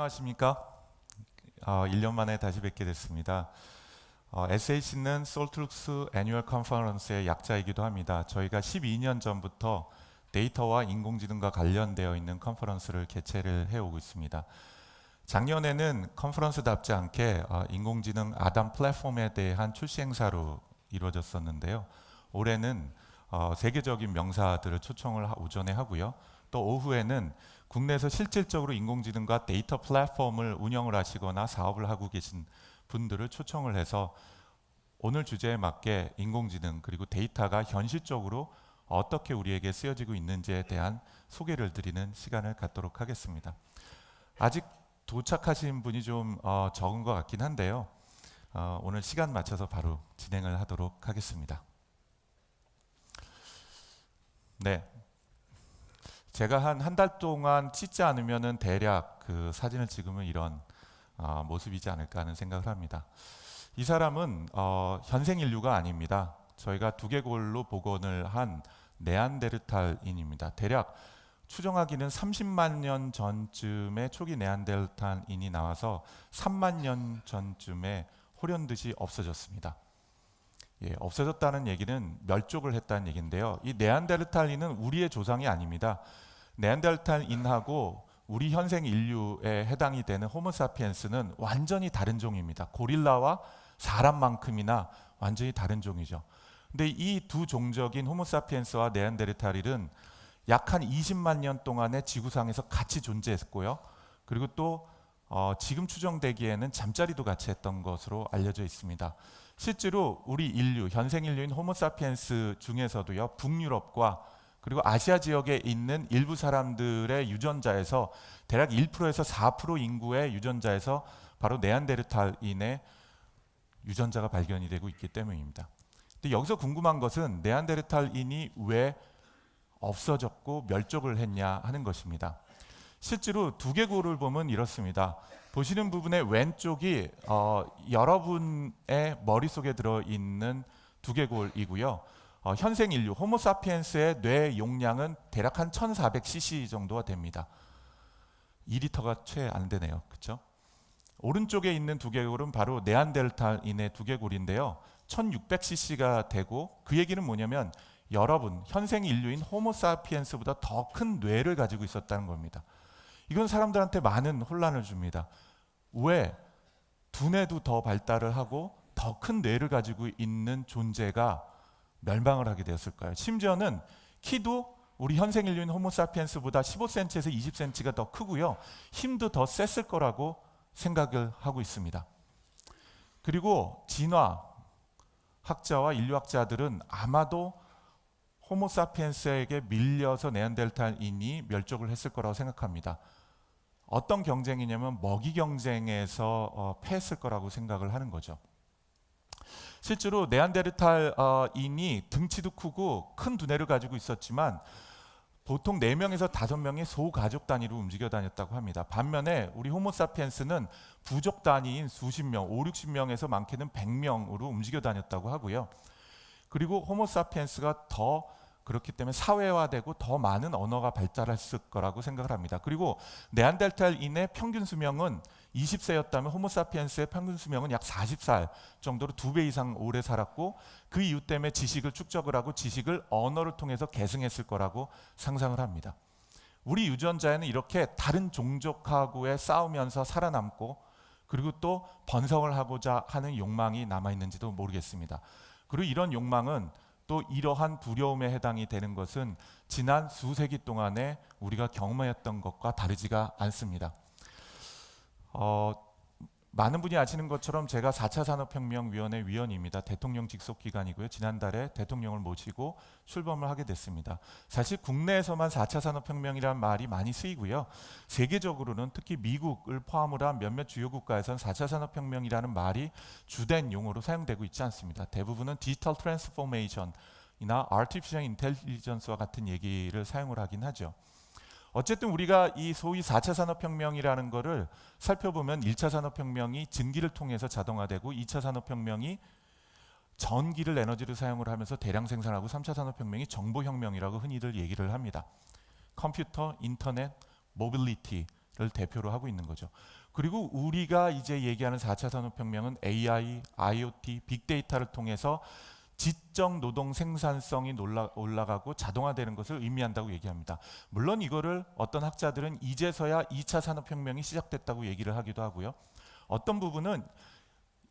안녕하십니까? 1년 만에 다시 뵙게 됐습니다. SAC는 솔트룩스 애뉴얼 컨퍼런스의 약자이기도 합니다. 저희가 12년 전부터 데이터와 인공지능과 관련되어 있는 컨퍼런스를 개최를 해오고 있습니다. 작년에는 컨퍼런스답지 않게 인공지능 아담 플랫폼에 대한 출시 행사로 이루어졌었는데요. 올해는 세계적인 명사들을 초청을 오전에 하고요. 또 오후에는 국내에서 실질적으로 인공지능과 데이터 플랫폼을 운영을 하시거나 사업을 하고 계신 분들을 초청을 해서 오늘 주제에 맞게 인공지능 그리고 데이터가 현실적으로 어떻게 우리에게 쓰여지고 있는지에 대한 소개를 드리는 시간을 갖도록 하겠습니다. 아직 도착하신 분이 좀 적은 것 같긴 한데요. 오늘 시간 맞춰서 바로 진행을 하도록 하겠습니다. 네. 제가 한 달 동안 찍지 않으면은 대략 그 사진을 찍으면 이런 모습이지 않을까 하는 생각을 합니다. 이 사람은 현생 인류가 아닙니다. 저희가 두개골로 복원을 한 네안데르탈인입니다. 대략 추정하기는 30만 년 전쯤에 초기 네안데르탈인이 나와서 3만 년 전쯤에 호련듯이 없어졌습니다. 없어졌다는 얘기는 멸종을 했다는 얘기인데요. 이 네안데르탈인은 우리의 조상이 아닙니다. 네안데르탈인하고 우리 현생 인류에 해당이 되는 호모사피엔스는 완전히 다른 종입니다. 고릴라와 사람만큼이나 완전히 다른 종이죠. 근데 이 두 종족인 호모사피엔스와 네안데르탈인은 약 한 20만 년 동안의 지구상에서 같이 존재했고요. 그리고 또 지금 추정되기에는 잠자리도 같이 했던 것으로 알려져 있습니다. 실제로 우리 인류, 현생 인류인 호모사피엔스 중에서도요, 북유럽과 그리고 아시아 지역에 있는 일부 사람들의 유전자에서 대략 1%에서 4% 인구의 유전자에서 바로 네안데르탈인의 유전자가 발견이 되고 있기 때문입니다. 근데 여기서 궁금한 것은 네안데르탈인이 왜 없어졌고 멸종을 했냐 하는 것입니다. 실제로 두개골을 보면 이렇습니다. 보시는 부분의 왼쪽이 여러분의 머릿속에 들어있는 두개골이고요. 현생 인류 호모사피엔스의 뇌 용량은 대략 한 1400cc 정도가 됩니다. 2리터가 채 안 되네요. 그렇죠? 오른쪽에 있는 두개골은 바로 네안데르탈인의 두개골인데요. 1600cc가 되고 그 얘기는 뭐냐면 여러분 현생 인류인 호모사피엔스보다 더 큰 뇌를 가지고 있었다는 겁니다. 이건 사람들한테 많은 혼란을 줍니다. 왜 두뇌도 더 발달을 하고 더 큰 뇌를 가지고 있는 존재가 멸망을 하게 되었을까요? 심지어는 키도 우리 현생 인류인 호모사피엔스보다 15cm에서 20cm가 더 크고요. 힘도 더 셌을 거라고 생각을 하고 있습니다. 그리고 진화 학자와 인류학자들은 아마도 호모사피엔스에게 밀려서 네안데르탈인이 멸종을 했을 거라고 생각합니다. 어떤 경쟁이냐면 먹이 경쟁에서 패했을 거라고 생각을 하는 거죠. 실제로 네안데르탈인이 등치도 크고 큰 두뇌를 가지고 있었지만 보통 4명에서 5명이 소가족 단위로 움직여 다녔다고 합니다. 반면에 우리 호모사피엔스는 부족 단위인 수십 명, 5, 60명에서 많게는 100명으로 움직여 다녔다고 하고요. 그리고 호모사피엔스가 더 그렇기 때문에 사회화되고 더 많은 언어가 발달했을 거라고 생각을 합니다. 그리고 네안데르탈인의 평균 수명은 20세였다면 호모사피엔스의 평균 수명은 약 40살 정도로 2배 이상 오래 살았고 그 이유 때문에 지식을 축적을 하고 지식을 언어를 통해서 계승했을 거라고 상상을 합니다. 우리 유전자에는 이렇게 다른 종족하고의 싸우면서 살아남고 그리고 또 번성을 하고자 하는 욕망이 남아있는지도 모르겠습니다. 그리고 이런 욕망은 또 이러한 두려움에 해당이 되는 것은 지난 수세기 동안에 우리가 경험했던 것과 다르지가 않습니다. 많은 분이 아시는 것처럼 제가 4차 산업혁명위원회 위원입니다. 대통령 직속 기관이고요. 지난달에 대통령을 모시고 출범을 하게 됐습니다. 사실 국내에서만 4차 산업혁명이라는 말이 많이 쓰이고요. 세계적으로는 특히 미국을 포함을 한 몇몇 주요 국가에서는 4차 산업혁명이라는 말이 주된 용어로 사용되고 있지 않습니다. 대부분은 디지털 트랜스포메이션이나 아티피셜 인텔리전스와 같은 얘기를 사용을 하긴 하죠. 어쨌든 우리가 이 소위 4차 산업혁명이라는 거를 살펴보면 1차 산업혁명이 증기를 통해서 자동화되고 2차 산업혁명이 전기를 에너지를 사용을 하면서 대량 생산하고 3차 산업혁명이 정보혁명이라고 흔히들 얘기를 합니다. 컴퓨터, 인터넷, 모빌리티, 대표로 하고 있는 거죠. 그리고 우리가 이제 얘기하는 4차 산업혁명은 AI, IoT, 빅데이터를 통해서 지적 노동 생산성이 올라가고 자동화되는 것을 의미한다고 얘기합니다. 물론 이거를 어떤 학자들은 이제서야 2차 산업혁명이 시작됐다고 얘기를 하기도 하고요. 어떤 부분은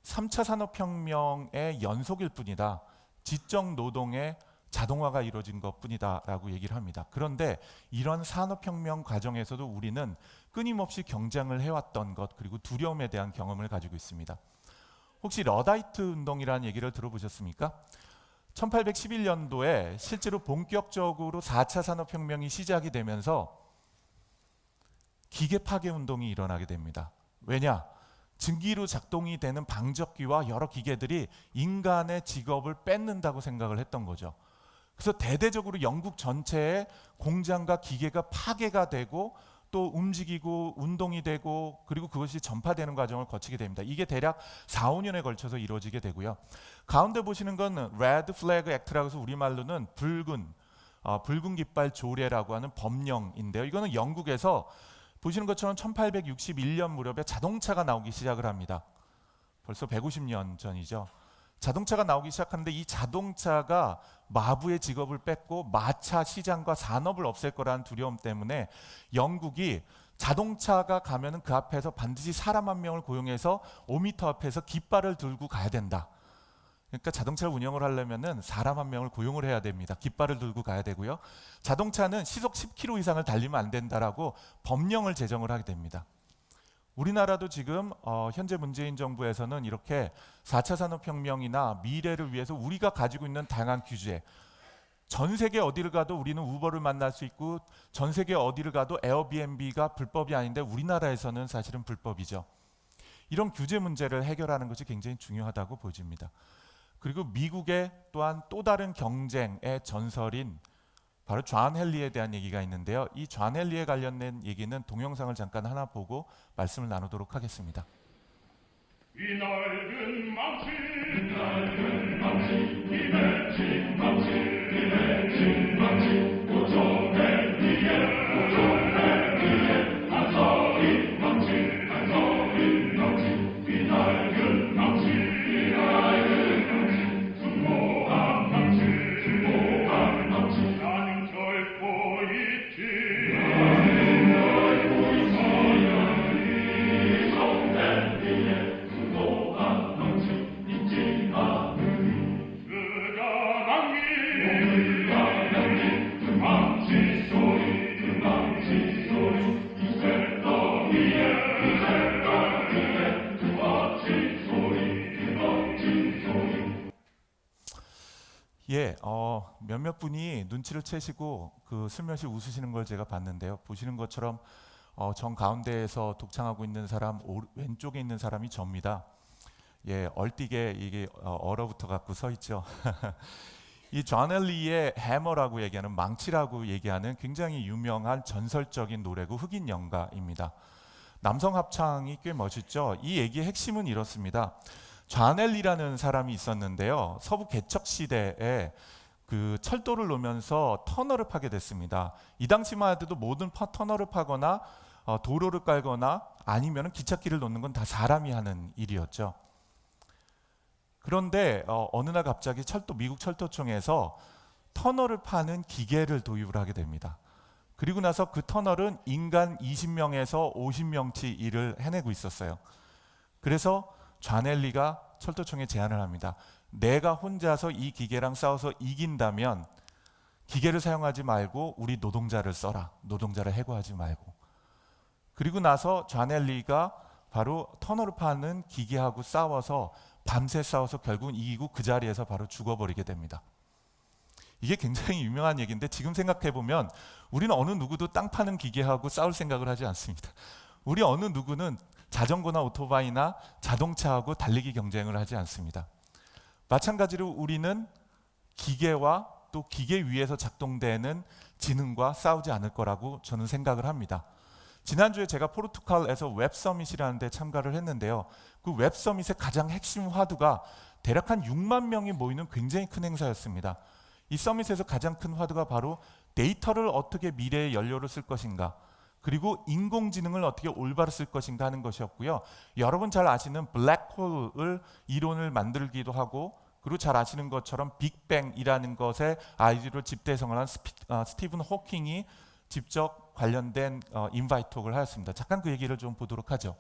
3차 산업혁명의 연속일 뿐이다. 지적 노동의 자동화가 이루어진 것뿐이다 라고 얘기를 합니다. 그런데 이런 산업혁명 과정에서도 우리는 끊임없이 경쟁을 해왔던 것, 그리고 두려움에 대한 경험을 가지고 있습니다. 혹시 러다이트 운동이라는 얘기를 들어보셨습니까? 1811년도에 실제로 본격적으로 4차 산업혁명이 시작이 되면서 기계 파괴 운동이 일어나게 됩니다. 왜냐? 증기로 작동이 되는 방적기와 여러 기계들이 인간의 직업을 뺏는다고 생각을 했던 거죠. 그래서 대대적으로 영국 전체에 공장과 기계가 파괴가 되고 또 움직이고 운동이 되고 그리고 그것이 전파되는 과정을 거치게 됩니다. 이게 대략 4, 5년에 걸쳐서 이루어지게 되고요. 가운데 보시는 건 Red Flag Act라고 해서 우리말로는 붉은 깃발 조례라고 하는 법령인데요. 이거는 영국에서 보시는 것처럼 1861년 무렵에 자동차가 나오기 시작을 합니다. 벌써 150년 전이죠. 자동차가 나오기 시작하는데 이 자동차가 마부의 직업을 뺏고 마차 시장과 산업을 없앨 거라는 두려움 때문에 영국이 자동차가 가면은 그 앞에서 반드시 사람 한 명을 고용해서 5m 앞에서 깃발을 들고 가야 된다. 그러니까 자동차를 운영을 하려면은 사람 한 명을 고용을 해야 됩니다. 깃발을 들고 가야 되고요. 자동차는 시속 10km 이상을 달리면 안 된다라고 법령을 제정을 하게 됩니다. 우리나라도 지금 현재 문재인 정부에서는 이렇게 4차 산업혁명이나 미래를 위해서 우리가 가지고 있는 다양한 규제, 전 세계 어디를 가도 우리는 우버를 만날 수 있고 전 세계 어디를 가도 에어비앤비가 불법이 아닌데 우리나라에서는 사실은 불법이죠. 이런 규제 문제를 해결하는 것이 굉장히 중요하다고 보여집니다. 그리고 미국의 또한 또 다른 경쟁의 전설인 바로 존 헨리에 대한 얘기가 있는데요. 이 존 헨리에 관련된 얘기는 동영상을 잠깐 하나 보고 말씀을 나누도록 하겠습니다. 이 낡은 망치, 이 맺힌 망치, 고정된 뒤에 한 서린 망치, 이 낡은 망치, 중고한 망치, 나는 결코 잊지 몇몇 분이 눈치를 채시고 그 슬며시 웃으시는 걸 제가 봤는데요. 보시는 것처럼 정 가운데에서 독창하고 있는 사람 왼쪽에 있는 사람이 접니다. 얼띠게 이게 얼어붙어 갖고 서 있죠. 이 존 헨리의 해머라고 얘기하는 망치라고 얘기하는 굉장히 유명한 전설적인 노래고 흑인 연가입니다. 남성 합창이 꽤 멋있죠. 이 얘기의 핵심은 이렇습니다. 존 헨리라는 사람이 있었는데요. 서부 개척 시대에 그 철도를 놓으면서 터널을 파게 됐습니다. 이 당시만 해도 모든 터널을 파거나 도로를 깔거나 아니면 기찻길을 놓는 건 다 사람이 하는 일이었죠. 그런데 어느 날 갑자기 미국 철도청에서 터널을 파는 기계를 도입을 하게 됩니다. 그리고 나서 그 터널은 인간 20명에서 50명치 일을 해내고 있었어요. 그래서 존 헨리가 철도청에 제안을 합니다. 내가 혼자서 이 기계랑 싸워서 이긴다면 기계를 사용하지 말고 우리 노동자를 써라. 노동자를 해고하지 말고. 그리고 나서 존 헨리가 바로 터널을 파는 기계하고 싸워서 밤새 싸워서 결국은 이기고 그 자리에서 바로 죽어버리게 됩니다. 이게 굉장히 유명한 얘기인데 지금 생각해보면 우리는 어느 누구도 땅 파는 기계하고 싸울 생각을 하지 않습니다. 우리 어느 누구는 자전거나 오토바이나 자동차하고 달리기 경쟁을 하지 않습니다. 마찬가지로 우리는 기계와 또 기계 위에서 작동되는 지능과 싸우지 않을 거라고 저는 생각을 합니다. 지난주에 제가 포르투갈에서 웹서밋이라는 데 참가를 했는데요. 그 웹서밋의 가장 핵심 화두가 대략 한 6만 명이 모이는 굉장히 큰 행사였습니다. 이 서밋에서 가장 큰 화두가 바로 데이터를 어떻게 미래의 연료로 쓸 것인가, 그리고 인공지능을 어떻게 올바로 쓸 것인가 하는 것이었고요. 여러분 잘 아시는 블랙홀을 이론을 만들기도 하고, 그리고 잘 아시는 것처럼 빅뱅이라는 것에 아이디어를 집대성을 한 스티븐 호킹이 직접 관련된 인바이톡을 하였습니다. 잠깐 그 얘기를 좀 보도록 하죠.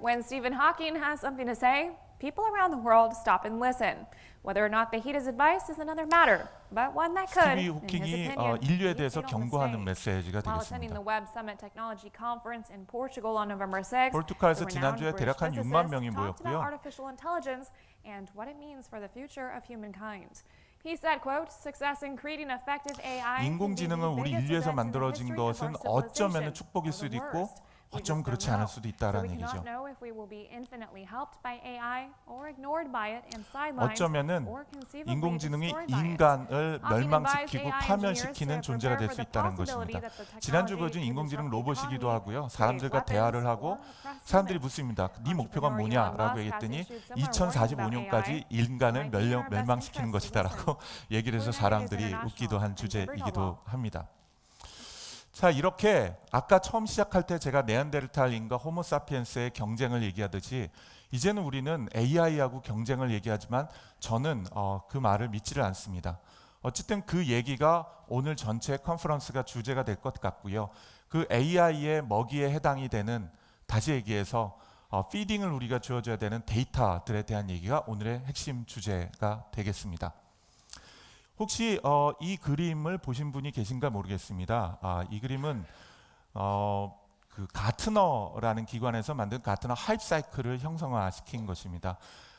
When Stephen Hawking has something to say, people around the world stop and listen. Whether or not they heed his advice is another matter, but one that could, 스티븐 in his 호킹이 opinion, 인류에 keep 대해서 it on the 경고하는 stage. 메시지가 While attending 되겠습니다. the Web Summit Technology Conference in Portugal on November 6th, 포르투갈에서 the 지난주에 renowned 대략 한 British 6만 physicist 명이 talked about 모였고요. artificial intelligence and what it means for the future of humankind. He said, quote, success in creating effective AI 인공지능은 우리 인류에서 만들어진 것은 어쩌면 축복일 수도 있고 어쩌면 그렇지 않을 수도 있다라는 얘기죠. 어쩌면은 인공지능이 인간을 멸망시키고 파멸시키는 존재가 될 수 있다는 것입니다. 지난주 보여준 인공지능 로봇이기도 하고요. 사람들과 대화를 하고 사람들이 묻습니다. 네 목표가 뭐냐라고 얘기했더니 2045년까지 인간을 멸망시키는 것이다라고 얘기를 해서 사람들이 웃기도 한 주제이기도 합니다. 자, 이렇게 아까 처음 시작할 때 제가 네안데르탈인과 호모사피엔스의 경쟁을 얘기하듯이 이제는 우리는 AI하고 경쟁을 얘기하지만 저는 그 말을 믿지를 않습니다. 어쨌든 그 얘기가 오늘 전체 컨퍼런스가 주제가 될 것 같고요. 그 AI의 먹이에 해당이 되는, 다시 얘기해서 피딩을 우리가 주어줘야 되는 데이터들에 대한 얘기가 오늘의 핵심 주제가 되겠습니다. 혹시 이 그림을 보신 분이 계신가 모르겠습니다. 이 그림은 그 가트너라는 기관에서 만든 가트너 하이프 사이클을 형성화시킨 것입니다.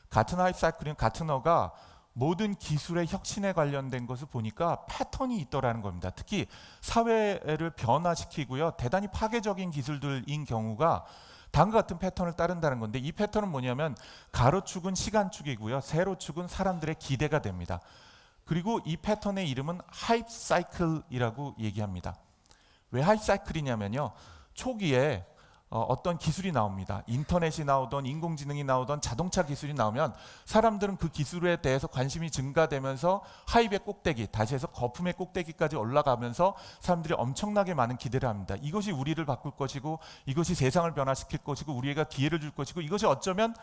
가트너 하이프 사이클은 가트너가 모든 기술의 혁신에 관련된 것을 보니까 패턴이 있더라는 겁니다. 특히 사회를 변화시키고요, 대단히 파괴적인 기술들인 경우가 다음과 같은 패턴을 따른다는 건데, 이 패턴은 뭐냐면 가로축은 시간축이고요, 세로축은 사람들의 기대가 됩니다. 그리고 이 패턴의 이름은 하이프 사이클이라고 얘기합니다. 왜 하이프 사이클이냐면요, 초기에 어떤 기술이 나옵니다. 인터넷이 나오던 인공지능이 나오던 자동차 기술이 나오면 사람들은 그 기술에 대해서 관심이 증가되면서 하이브의 꼭대기, 다시 해서 거품의 꼭대기까지 올라가면서 사람들이 엄청나게 많은 기대를 합니다. 이것이 우리를 바꿀 것이고, 이것이 세상을 변화시킬 것이고, 우리에게 기회를 줄 것이고, 이것이 어쩌면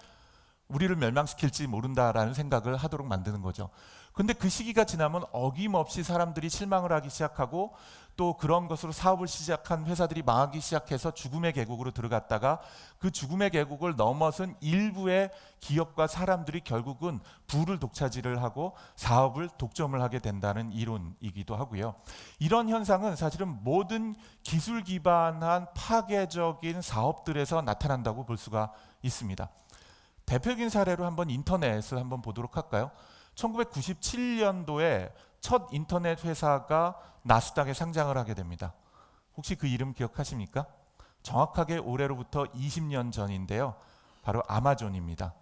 우리를 멸망시킬지 모른다라는 생각을 하도록 만드는 거죠. 근데 그 시기가 지나면 어김없이 사람들이 실망을 하기 시작하고, 또 그런 것으로 사업을 시작한 회사들이 망하기 시작해서 죽음의 계곡으로 들어갔다가 그 죽음의 계곡을 넘어선 일부의 기업과 사람들이 결국은 부를 독차지를 하고 사업을 독점을 하게 된다는 이론이기도 하고요. 이런 현상은 사실은 모든 기술 기반한 파괴적인 사업들에서 나타난다고 볼 수가 있습니다. 대표적인 사례로 한번 인터넷을 한번 보도록 할까요? 1997년도에 첫 인터넷 회사가 나스닥에 상장을 하게 됩니다. 혹시 그 이름 기억하십니까? 정확하게 올해로부터 20년 전인데요. 바로 아마존입니다.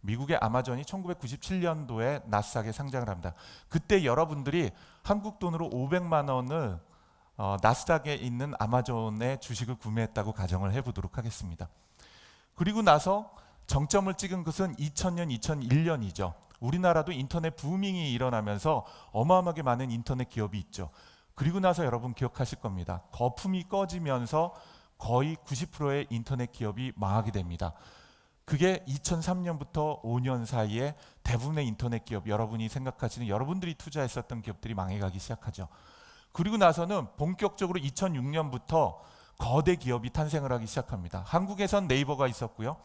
미국의 아마존이 1997년도에 나스닥에 상장을 합니다. 그때 여러분들이 한국 돈으로 500만 원을 나스닥에 있는 아마존의 주식을 구매했다고 가정을 해보도록 하겠습니다. 그리고 나서 정점을 찍은 것은 2000년, 2001년이죠. 우리나라도 인터넷 부밍이 일어나면서 어마어마하게 많은 인터넷 기업이 있죠. 그리고 나서 여러분 기억하실 겁니다. 거품이 꺼지면서 거의 90%의 인터넷 기업이 망하게 됩니다. 그게 2003년부터 5년 사이에 대부분의 인터넷 기업, 여러분이 생각하시는 여러분들이 투자했었던 기업들이 망해가기 시작하죠. 그리고 나서는 본격적으로 2006년부터 거대 기업이 탄생을 하기 시작합니다. 한국에선 네이버가 있었고요.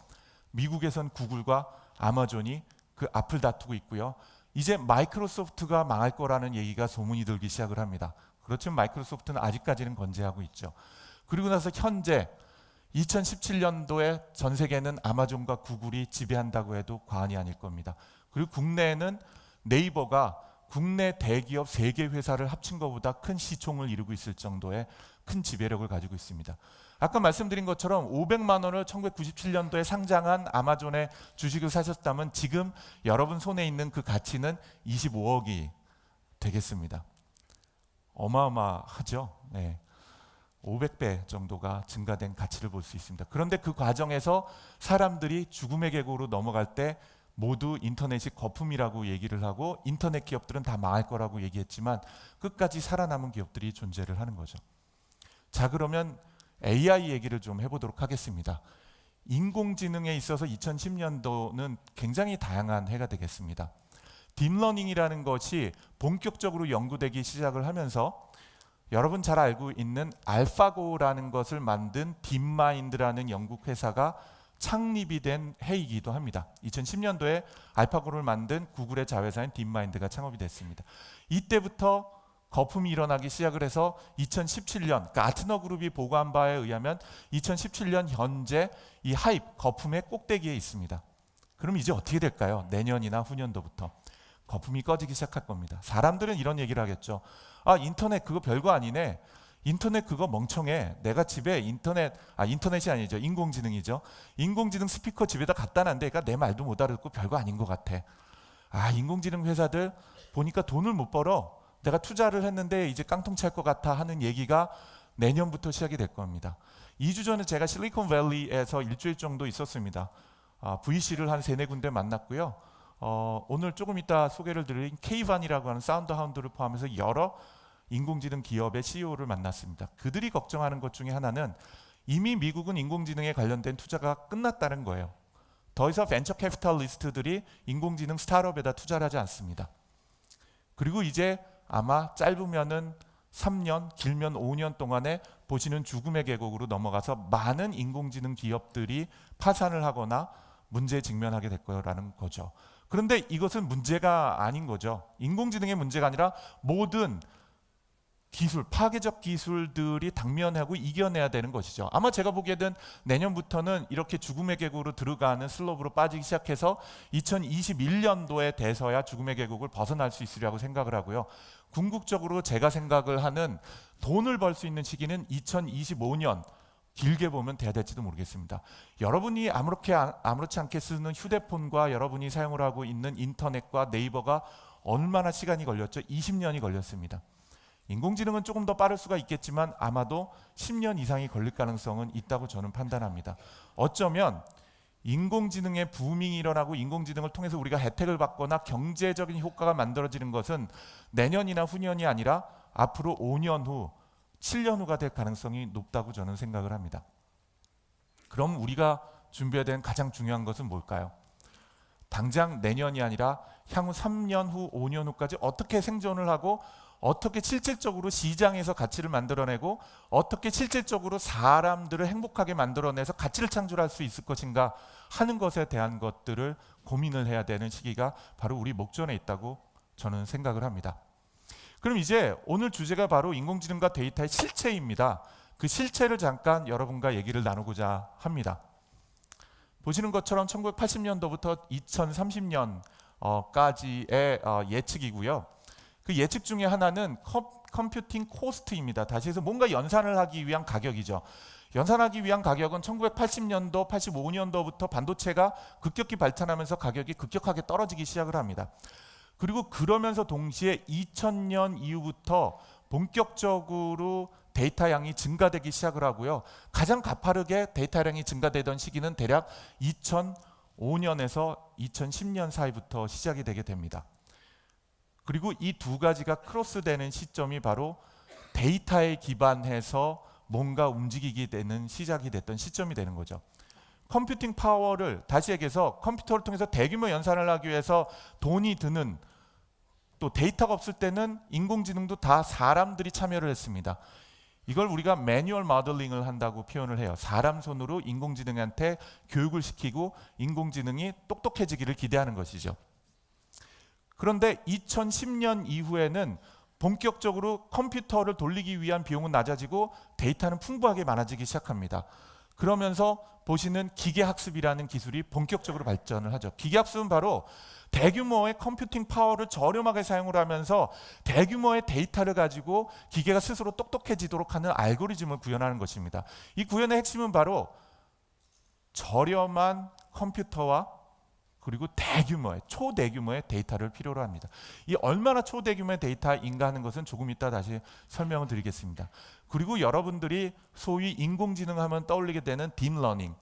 미국에선 구글과 아마존이 그 앞을 다투고 있고요. 이제 마이크로소프트가 망할 거라는 얘기가 소문이 들기 시작을 합니다. 그렇지만 마이크로소프트는 아직까지는 건재하고 있죠. 그리고 나서 현재 2017년도에 전 세계는 아마존과 구글이 지배한다고 해도 과언이 아닐 겁니다. 그리고 국내에는 네이버가 국내 대기업 3개 회사를 합친 것보다 큰 시총을 이루고 있을 정도의 큰 지배력을 가지고 있습니다. 아까 말씀드린 것처럼 500만 원을 1997년도에 상장한 아마존의 주식을 사셨다면 지금 여러분 손에 있는 그 가치는 25억이 되겠습니다. 어마어마하죠. 네. 500배 정도가 증가된 가치를 볼 수 있습니다. 그런데 그 과정에서 사람들이 죽음의 계곡으로 넘어갈 때 모두 인터넷이 거품이라고 얘기를 하고 인터넷 기업들은 다 망할 거라고 얘기했지만 끝까지 살아남은 기업들이 존재를 하는 거죠. 자, 그러면 AI 얘기를 좀 해보도록 하겠습니다. 인공지능에 있어서 2010년도는 굉장히 다양한 해가 되겠습니다. 딥러닝이라는 것이 본격적으로 연구되기 시작을 하면서 여러분 잘 알고 있는 알파고라는 것을 만든 딥마인드라는 영국 회사가 창립이 된 해이기도 합니다. 2010년도에 알파고를 만든 구글의 자회사인 딥마인드가 창업이 됐습니다. 이때부터 거품이 일어나기 시작을 해서 2017년 가트너 그룹이 보고한 바에 의하면 2017년 현재 이 하입 거품의 꼭대기에 있습니다. 그럼 이제 어떻게 될까요? 내년이나 후년도부터 거품이 꺼지기 시작할 겁니다. 사람들은 이런 얘기를 하겠죠. 아, 인터넷 그거 별거 아니네. 인터넷 그거 멍청해. 내가 집에 인터넷이 아니죠. 인공지능이죠. 인공지능 스피커 집에다 갖다 놨는데 그러니까 내 말도 못 알아듣고 별거 아닌 것 같아. 아, 인공지능 회사들 보니까 돈을 못 벌어. 내가 투자를 했는데 이제 깡통 찰 것 같아 하는 얘기가 내년부터 시작이 될 겁니다. 2주 전에 제가 실리콘밸리에서 일주일 정도 있었습니다. VC를 한 3-4군데 만났고요. 오늘 조금 이따 소개를 드린 Kvan이라고 하는 사운드 하운드를 포함해서 여러 인공지능 기업의 CEO를 만났습니다. 그들이 걱정하는 것 중에 하나는 이미 미국은 인공지능에 관련된 투자가 끝났다는 거예요. 더 이상 벤처 캐피탈리스트들이 인공지능 스타트업에다 투자를 하지 않습니다. 그리고 이제 아마 짧으면은 3년, 길면 5년 동안에 보시는 죽음의 계곡으로 넘어가서 많은 인공지능 기업들이 파산을 하거나 문제에 직면하게 될 거라는 거죠. 그런데 이것은 문제가 아닌 거죠. 인공지능의 문제가 아니라 모든 기술, 파괴적 기술들이 당면하고 이겨내야 되는 것이죠. 아마 제가 보기에는 내년부터는 이렇게 죽음의 계곡으로 들어가는 슬로프로 빠지기 시작해서 2021년도에 돼서야 죽음의 계곡을 벗어날 수 있으리라고 생각을 하고요. 궁극적으로 제가 생각을 하는 돈을 벌 수 있는 시기는 2025년, 길게 보면 돼야 될지도 모르겠습니다. 여러분이 아무렇지 않게 쓰는 휴대폰과 여러분이 사용을 하고 있는 인터넷과 네이버가 얼마나 시간이 걸렸죠? 20년이 걸렸습니다. 인공지능은 조금 더 빠를 수가 있겠지만 아마도 10년 이상이 걸릴 가능성은 있다고 저는 판단합니다. 어쩌면 인공지능의 부밍이 일어나고 인공지능을 통해서 우리가 혜택을 받거나 경제적인 효과가 만들어지는 것은 내년이나 후년이 아니라 앞으로 5년 후, 7년 후가 될 가능성이 높다고 저는 생각을 합니다. 그럼 우리가 준비해야 되는 가장 중요한 것은 뭘까요? 당장 내년이 아니라 향후 3년 후, 5년 후까지 어떻게 생존을 하고 어떻게 실질적으로 시장에서 가치를 만들어내고 어떻게 실질적으로 사람들을 행복하게 만들어내서 가치를 창출할 수 있을 것인가 하는 것에 대한 것들을 고민을 해야 되는 시기가 바로 우리 목전에 있다고 저는 생각을 합니다. 그럼 이제 오늘 주제가 바로 인공지능과 데이터의 실체입니다. 그 실체를 잠깐 여러분과 얘기를 나누고자 합니다. 보시는 것처럼 1980년도부터 2030년까지의 예측이고요. 그 예측 중에 하나는 컴퓨팅 코스트입니다. 다시 해서 뭔가 연산을 하기 위한 가격이죠. 연산하기 위한 가격은 1980년도, 85년도부터 반도체가 급격히 발전하면서 가격이 급격하게 떨어지기 시작을 합니다. 그리고 그러면서 동시에 2000년 이후부터 본격적으로 데이터 양이 증가되기 시작을 하고요. 가장 가파르게 데이터 양이 증가되던 시기는 대략 2005년에서 2010년 사이부터 시작이 되게 됩니다. 그리고 이 두 가지가 크로스되는 시점이 바로 데이터에 기반해서 뭔가 움직이게 되는 시작이 됐던 시점이 되는 거죠. 컴퓨팅 파워를 다시 얘기해서 컴퓨터를 통해서 대규모 연산을 하기 위해서 돈이 드는 또 데이터가 없을 때는 인공지능도 다 사람들이 참여를 했습니다. 이걸 우리가 매뉴얼 모델링을 한다고 표현을 해요. 사람 손으로 인공지능한테 교육을 시키고 인공지능이 똑똑해지기를 기대하는 것이죠. 그런데 2010년 이후에는 본격적으로 컴퓨터를 돌리기 위한 비용은 낮아지고 데이터는 풍부하게 많아지기 시작합니다. 그러면서 보시는 기계학습이라는 기술이 본격적으로 발전을 하죠. 기계학습은 바로 대규모의 컴퓨팅 파워를 저렴하게 사용을 하면서 대규모의 데이터를 가지고 기계가 스스로 똑똑해지도록 하는 알고리즘을 구현하는 것입니다. 이 구현의 핵심은 바로 저렴한 컴퓨터와 그리고 대규모의 초대규모의 데이터를 필요로 합니다. 이 얼마나 초대규모의 데이터인가 하는 것은 조금 이따 다시 설명을 드리겠습니다. 그리고 여러분들이 소위 인공지능 하면 떠올리게 되는 딥러닝,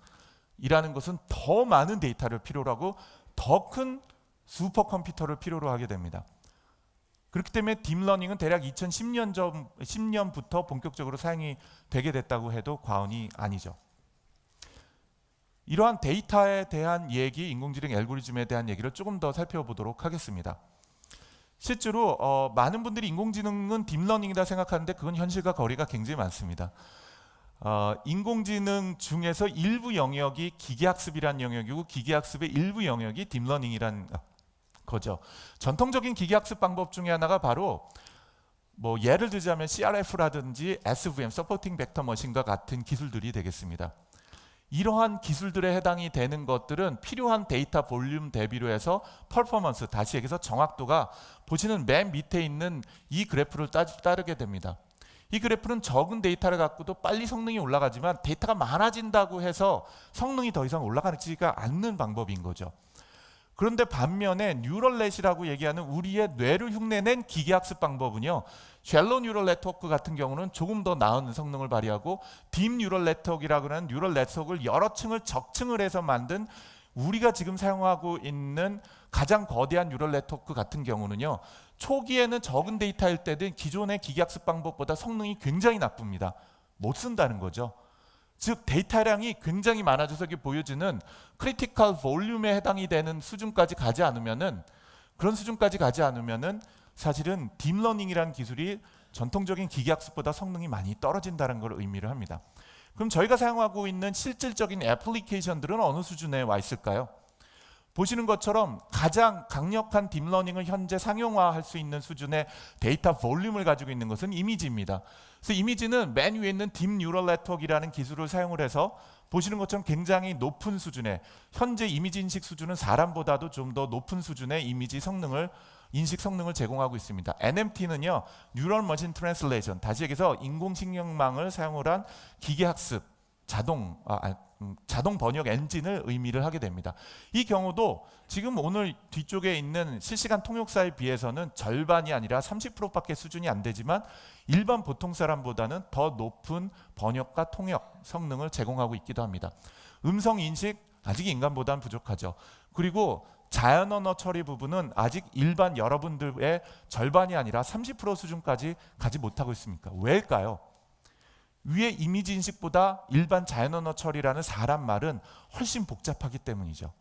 이라는 것은 더 많은 데이터를 필요로 하고 더 큰 슈퍼컴퓨터를 필요로 하게 됩니다. 그렇기 때문에 딥러닝은 대략 10년부터 본격적으로 사용이 되게 됐다고 해도 과언이 아니죠. 이러한 데이터에 대한 얘기, 인공지능 알고리즘에 대한 얘기를 조금 더 살펴보도록 하겠습니다. 실제로 많은 분들이 인공지능은 딥러닝이다 생각하는데 그건 현실과 거리가 굉장히 많습니다. 인공지능 중에서 일부 영역이 기계학습이라는 영역이고 기계학습의 일부 영역이 딥러닝이라는 거죠. 전통적인 기계학습 방법 중에 하나가 바로 뭐 예를 들자면 CRF라든지 SVM, 서포팅 벡터 머신과 같은 기술들이 되겠습니다. 이러한 기술들에 해당이 되는 것들은 필요한 데이터 볼륨 대비로 해서 퍼포먼스, 다시 얘기해서 정확도가 보시는 맨 밑에 있는 이 그래프를 따르게 됩니다. 이 그래프는 적은 데이터를 갖고도 빨리 성능이 올라가지만 데이터가 많아진다고 해서 성능이 더 이상 올라가지가 않는 방법인 거죠. 그런데 반면에 뉴럴넷이라고 얘기하는 우리의 뇌를 흉내낸 기계학습 방법은요, 샬로 뉴럴 네트워크 같은 경우는 조금 더 나은 성능을 발휘하고 딥 뉴럴 네트워크라고 하는 뉴럴 네트워크를 여러 층을 적층을 해서 만든 우리가 지금 사용하고 있는 가장 거대한 뉴럴 네트워크 같은 경우는요, 초기에는 적은 데이터일 때는 기존의 기계학습 방법보다 성능이 굉장히 나쁩니다. 못 쓴다는 거죠. 즉 데이터량이 굉장히 많아져서 이게 보여지는 크리티컬 볼륨에 해당이 되는 수준까지 가지 않으면은, 그런 수준까지 가지 않으면은 사실은 딥러닝이라는 기술이 전통적인 기계학습보다 성능이 많이 떨어진다는 걸 의미를 합니다. 그럼 저희가 사용하고 있는 실질적인 애플리케이션들은 어느 수준에 와 있을까요? 보시는 것처럼 가장 강력한 딥러닝을 현재 상용화할 수 있는 수준의 데이터 볼륨을 가지고 있는 것은 이미지입니다. 그래서 이미지는 맨 위에 있는 딥 뉴럴 네트워크라는 기술을 사용을 해서 보시는 것처럼 굉장히 높은 수준의, 현재 이미지 인식 수준은 사람보다도 좀 더 높은 수준의 이미지 성능을, 인식 성능을 제공하고 있습니다. NMT는요, 뉴럴 머신 트랜슬레이션, 다시 얘기해서 인공신경망을 사용을 한 기계학습 자동 번역 엔진을 의미를 하게 됩니다. 이 경우도 지금 오늘 뒤쪽에 있는 실시간 통역사에 비해서는 절반이 아니라 30%밖에 수준이 안 되지만 일반 보통 사람보다는 더 높은 번역과 통역 성능을 제공하고 있기도 합니다. 음성 인식 아직 인간보다는 부족하죠. 그리고 자연 언어 처리 부분은 아직 일반 여러분들의 절반이 아니라 30% 수준까지 가지 못하고 있습니까? 왜일까요? 위의 이미지 인식보다 일반 자연 언어 처리라는 사람 말은 훨씬 복잡하기 때문이죠.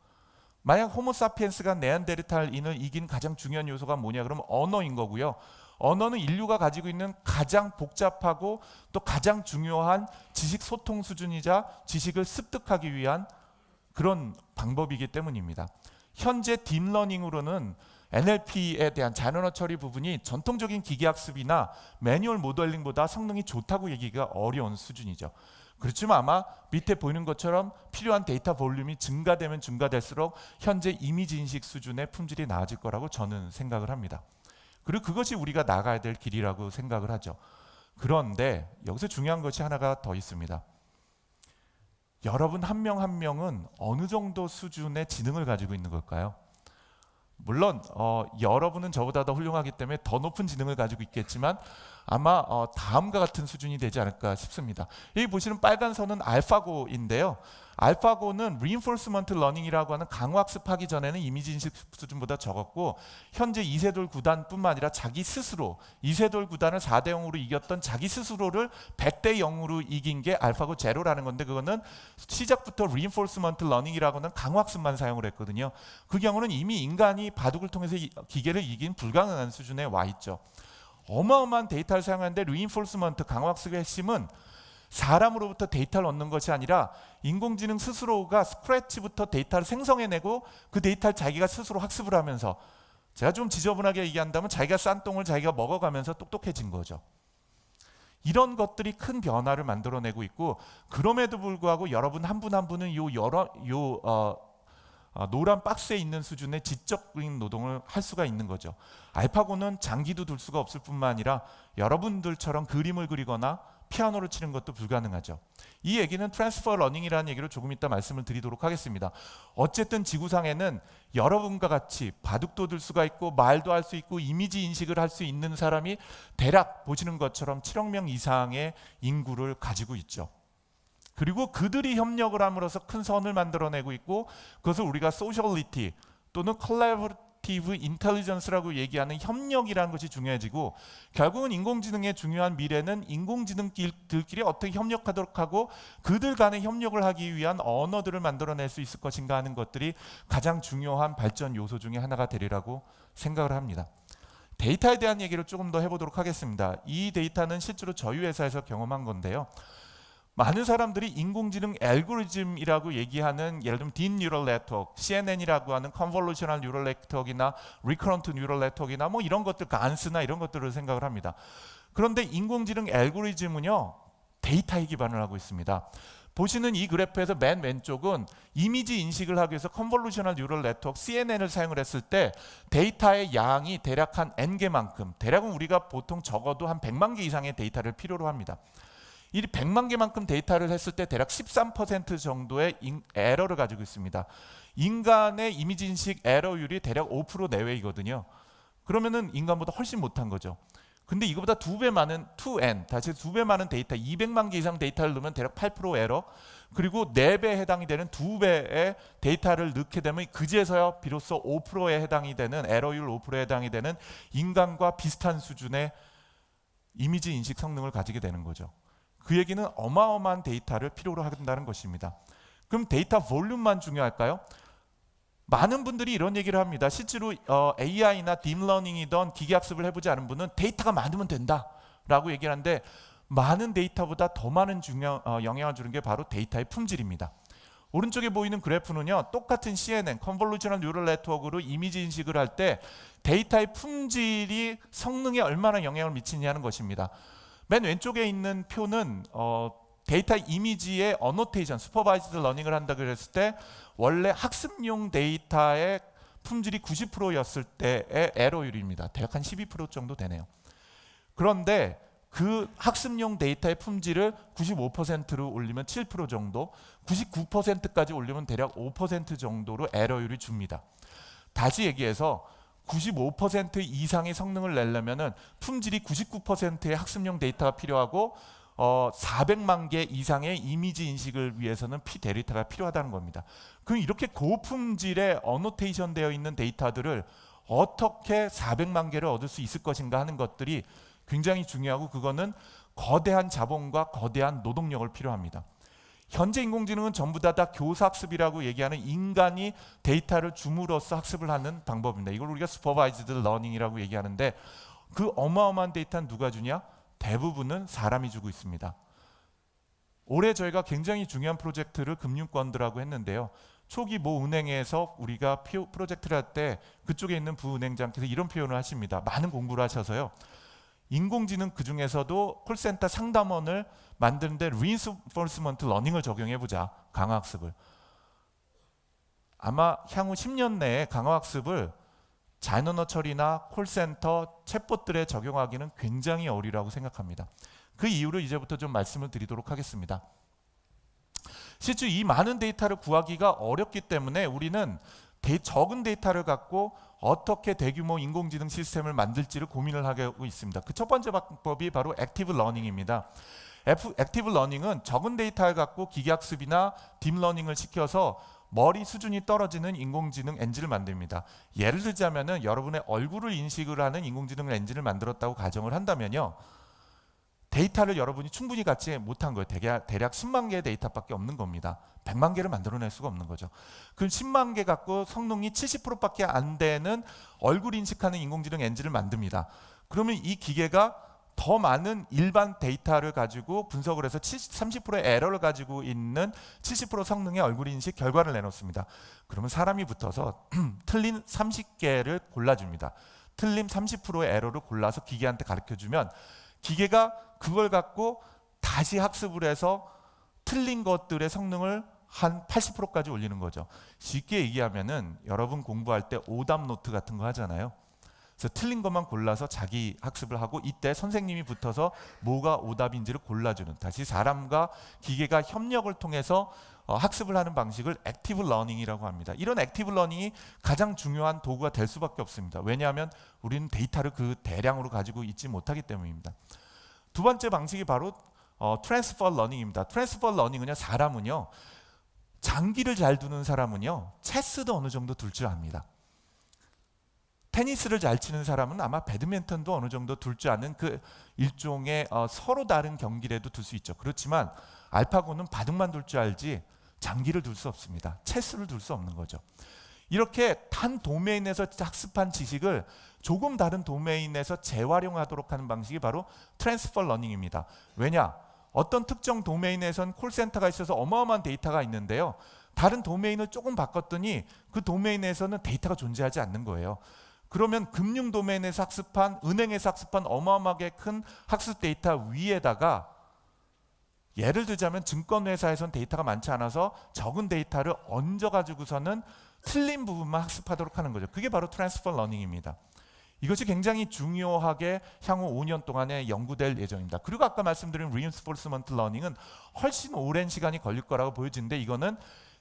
만약 호모사피엔스가 네안데르탈인을 이긴 가장 중요한 요소가 뭐냐 그러면 언어인 거고요. 언어는 인류가 가지고 있는 가장 복잡하고 또 가장 중요한 지식 소통 수준이자 지식을 습득하기 위한 그런 방법이기 때문입니다. 현재 딥러닝으로는 NLP에 대한 자연 언어 처리 부분이 전통적인 기계학습이나 매뉴얼 모델링보다 성능이 좋다고 얘기가 어려운 수준이죠. 그렇지만 아마 밑에 보이는 것처럼 필요한 데이터 볼륨이 증가되면 증가될수록 현재 이미지 인식 수준의 품질이 나아질 거라고 저는 생각을 합니다. 그리고 그것이 우리가 나가야 될 길이라고 생각을 하죠. 그런데 여기서 중요한 것이 하나가 더 있습니다. 여러분 한 명 한 명은 어느 정도 수준의 지능을 가지고 있는 걸까요? 물론 여러분은 저보다 더 훌륭하기 때문에 더 높은 지능을 가지고 있겠지만 아마 다음과 같은 수준이 되지 않을까 싶습니다. 여기 보시는 빨간 선은 알파고인데요. 알파고는 reinforcement learning이라고 하는 강화학습하기 전에는 이미지 인식 수준보다 적었고 현재 이세돌 구단뿐만 아니라 자기 스스로 이세돌 구단을 4대 0으로 이겼던 자기 스스로를 100대 0으로 이긴 게 알파고 제로라는 건데 그거는 시작부터 reinforcement learning이라고 하는 강화학습만 사용을 했거든요. 그 경우는 이미 인간이 바둑을 통해서 기계를 이긴 불가능한 수준에 와 있죠. 어마어마한 데이터를 사용하는데 reinforcement 강화학습의 핵심은 사람으로부터 데이터를 얻는 것이 아니라 인공지능 스스로가 스크래치부터 데이터를 생성해내고 그 데이터를 자기가 스스로 학습을 하면서, 제가 좀 지저분하게 얘기한다면 자기가 싼 똥을 자기가 먹어가면서 똑똑해진 거죠. 이런 것들이 큰 변화를 만들어내고 있고 그럼에도 불구하고 여러분 한 분 한 분은 노란 박스에 있는 수준의 지적인 노동을 할 수가 있는 거죠. 알파고는 장기도 둘 수가 없을 뿐만 아니라 여러분들처럼 그림을 그리거나 피아노를 치는 것도 불가능하죠. 이 얘기는 트랜스퍼 러닝이라는 얘기로 조금 이따 말씀을 드리도록 하겠습니다. 어쨌든 지구상에는 여러분과 같이 바둑도 들 수가 있고 말도 할 수 있고 이미지 인식을 할 수 있는 사람이 대략 보시는 것처럼 7억 명 이상의 인구를 가지고 있죠. 그리고 그들이 협력을 함으로써 큰 선을 만들어내고 있고, 그것을 우리가 소셜리티 또는 컬래버티브 인텔리전스라고 얘기하는 협력이라는 것이 중요해지고, 결국은 인공지능의 중요한 미래는 인공지능들끼리 어떻게 협력하도록 하고 그들 간의 협력을 하기 위한 언어들을 만들어낼 수 있을 것인가 하는 것들이 가장 중요한 발전 요소 중에 하나가 되리라고 생각을 합니다. 데이터에 대한 얘기를 조금 더 해보도록 하겠습니다. 이 데이터는 실제로 저희 회사에서 경험한 건데요. 많은 사람들이 인공지능 알고리즘이라고 얘기하는, 예를 들면 딥 뉴럴 네트워크, CNN이라고 하는 컨볼루셔널 뉴럴 네트워크나 리커런트 뉴럴 네트워크나 뭐 이런 것들, 간스나 이런 것들을 생각을 합니다. 그런데 인공지능 알고리즘은요, 데이터에 기반을 하고 있습니다. 보시는 이 그래프에서 맨 왼쪽은 이미지 인식을 하기 위해서 컨볼루셔널 뉴럴 네트워크 CNN을 사용을 했을 때 데이터의 양이 대략 한 n개만큼, 대략은 우리가 보통 적어도 한 100만 개 이상의 데이터를 필요로 합니다. 이 100만 개만큼 데이터를 했을 때 대략 13% 정도의 에러를 가지고 있습니다. 인간의 이미지 인식 에러율이 대략 5% 내외이거든요. 그러면은 인간보다 훨씬 못한 거죠. 근데 이거보다 2배 많은 2n, 다시 2배 많은 데이터, 200만 개 이상 데이터를 넣으면 대략 8% 에러, 그리고 4배에 해당이 되는 2배의 데이터를 넣게 되면 그제서야 비로소 5%에 해당이 되는, 에러율 5%에 해당이 되는 인간과 비슷한 수준의 이미지 인식 성능을 가지게 되는 거죠. 그 얘기는 어마어마한 데이터를 필요로 한다는 것입니다. 그럼 데이터 볼륨만 중요할까요? 많은 분들이 이런 얘기를 합니다. 실제로 AI나 딥러닝이던 기계학습을 해보지 않은 분은 데이터가 많으면 된다라고 얘기를 하는데, 많은 데이터보다 더 많은 영향을 주는 게 바로 데이터의 품질입니다. 오른쪽에 보이는 그래프는요, 똑같은 CNN, 컨볼루셔널 뉴럴 네트워크로 이미지 인식을 할 때 데이터의 품질이 성능에 얼마나 영향을 미치느냐는 것입니다. 맨 왼쪽에 있는 표는 데이터 이미지의 어노테이션, 슈퍼바이즈드 러닝을 한다 그랬을 때 원래 학습용 데이터의 품질이 90%였을 때의 에러율입니다. 대략 한 12% 정도 되네요. 그런데 그 학습용 데이터의 품질을 95%로 올리면 7% 정도, 99%까지 올리면 대략 5% 정도로 에러율이 줍니다. 다시 얘기해서 95% 이상의 성능을 내려면은 품질이 99%의 학습용 데이터가 필요하고 400만 개 이상의 이미지 인식을 위해서는 데이터가 필요하다는 겁니다. 그럼 이렇게 고품질의 어노테이션 되어 있는 데이터들을 어떻게 400만 개를 얻을 수 있을 것인가 하는 것들이 굉장히 중요하고, 그거는 거대한 자본과 거대한 노동력을 필요합니다. 현재 인공지능은 전부 다 교사학습이라고 얘기하는 인간이 데이터를 줌으로써 학습을 하는 방법입니다. 이걸 우리가 슈퍼바이즈드 러닝이라고 얘기하는데, 그 어마어마한 데이터는 누가 주냐? 대부분은 사람이 주고 있습니다. 올해 저희가 굉장히 중요한 프로젝트를 금융권들하고 했는데요. 초기 모 은행에서 우리가 프로젝트를 할 때 그쪽에 있는 부은행장께서 이런 표현을 하십니다. 많은 공부를 하셔서요, 인공지능 그 중에서도 콜센터 상담원을 만드는데 리인포스먼트 러닝을 적용해보자, 강화학습을. 아마 향후 10년 내에 강화학습을 자연언어 처리나 콜센터 챗봇들에 적용하기는 굉장히 어리라고 생각합니다. 그 이유를 이제부터 좀 말씀을 드리도록 하겠습니다. 실제 이 많은 데이터를 구하기가 어렵기 때문에 우리는 적은 데이터를 갖고 어떻게 대규모 인공지능 시스템을 만들지를 고민을 하고 있습니다. 그 첫 번째 방법이 바로 액티브 러닝입니다. 액티브 러닝은 적은 데이터를 갖고 기계학습이나 딥러닝을 시켜서 머리 수준이 떨어지는 인공지능 엔진을 만듭니다. 예를 들자면은 여러분의 얼굴을 인식을 하는 인공지능 엔진을 만들었다고 가정을 한다면요, 데이터를 여러분이 충분히 갖지 못한 거예요. 대략 10만 개의 데이터밖에 없는 겁니다. 100만 개를 만들어낼 수가 없는 거죠. 그 10만 개 갖고 성능이 70%밖에 안 되는 얼굴 인식하는 인공지능 엔진을 만듭니다. 그러면 이 기계가 더 많은 일반 데이터를 가지고 분석을 해서 30%의 에러를 가지고 있는 70% 성능의 얼굴 인식 결과를 내놓습니다. 그러면 사람이 붙어서 틀린 30개를 골라줍니다. 틀린 30%의 에러를 골라서 기계한테 가르쳐주면 기계가 그걸 갖고 다시 학습을 해서 틀린 것들의 성능을 한 80%까지 올리는 거죠. 쉽게 얘기하면은 여러분 공부할 때 오답 노트 같은 거 하잖아요. 그래서 틀린 것만 골라서 자기 학습을 하고, 이때 선생님이 붙어서 뭐가 오답인지를 골라주는, 다시 사람과 기계가 협력을 통해서 학습을 하는 방식을 액티브 러닝이라고 합니다. 이런 액티브 러닝이 가장 중요한 도구가 될 수밖에 없습니다. 왜냐하면 우리는 데이터를 그 대량으로 가지고 있지 못하기 때문입니다. 두 번째 방식이 바로 트랜스퍼 러닝입니다. 트랜스퍼 러닝은요, 사람은요 장기를 잘 두는 사람은요 체스도 어느 정도 둘 줄 압니다. 테니스를 잘 치는 사람은 아마 배드민턴도 어느 정도 둘 줄 아는 그 일종의 서로 다른 경기라도 둘 수 있죠. 그렇지만 알파고는 바둑만 둘 줄 알지 장기를 둘 수 없습니다. 체스를 둘 수 없는 거죠. 이렇게 한 도메인에서 학습한 지식을 조금 다른 도메인에서 재활용하도록 하는 방식이 바로 트랜스퍼 러닝입니다. 왜냐? 어떤 특정 도메인에선 콜센터가 있어서 어마어마한 데이터가 있는데요. 다른 도메인을 조금 바꿨더니 그 도메인에서는 데이터가 존재하지 않는 거예요. 그러면 금융 도메인에서 학습한, 은행에서 학습한 어마어마하게 큰 학습 데이터 위에다가 예를 들자면 증권회사에선 데이터가 많지 않아서 적은 데이터를 얹어가지고서는 틀린 부분만 학습하도록 하는 거죠. 그게 바로 트랜스퍼 러닝입니다. 이것이 굉장히 중요하게 향후 5년 동안에 연구될 예정입니다. 그리고 아까 말씀드린 reinforcement learning은 훨씬 오랜 시간이 걸릴 거라고 보여지는데 이거는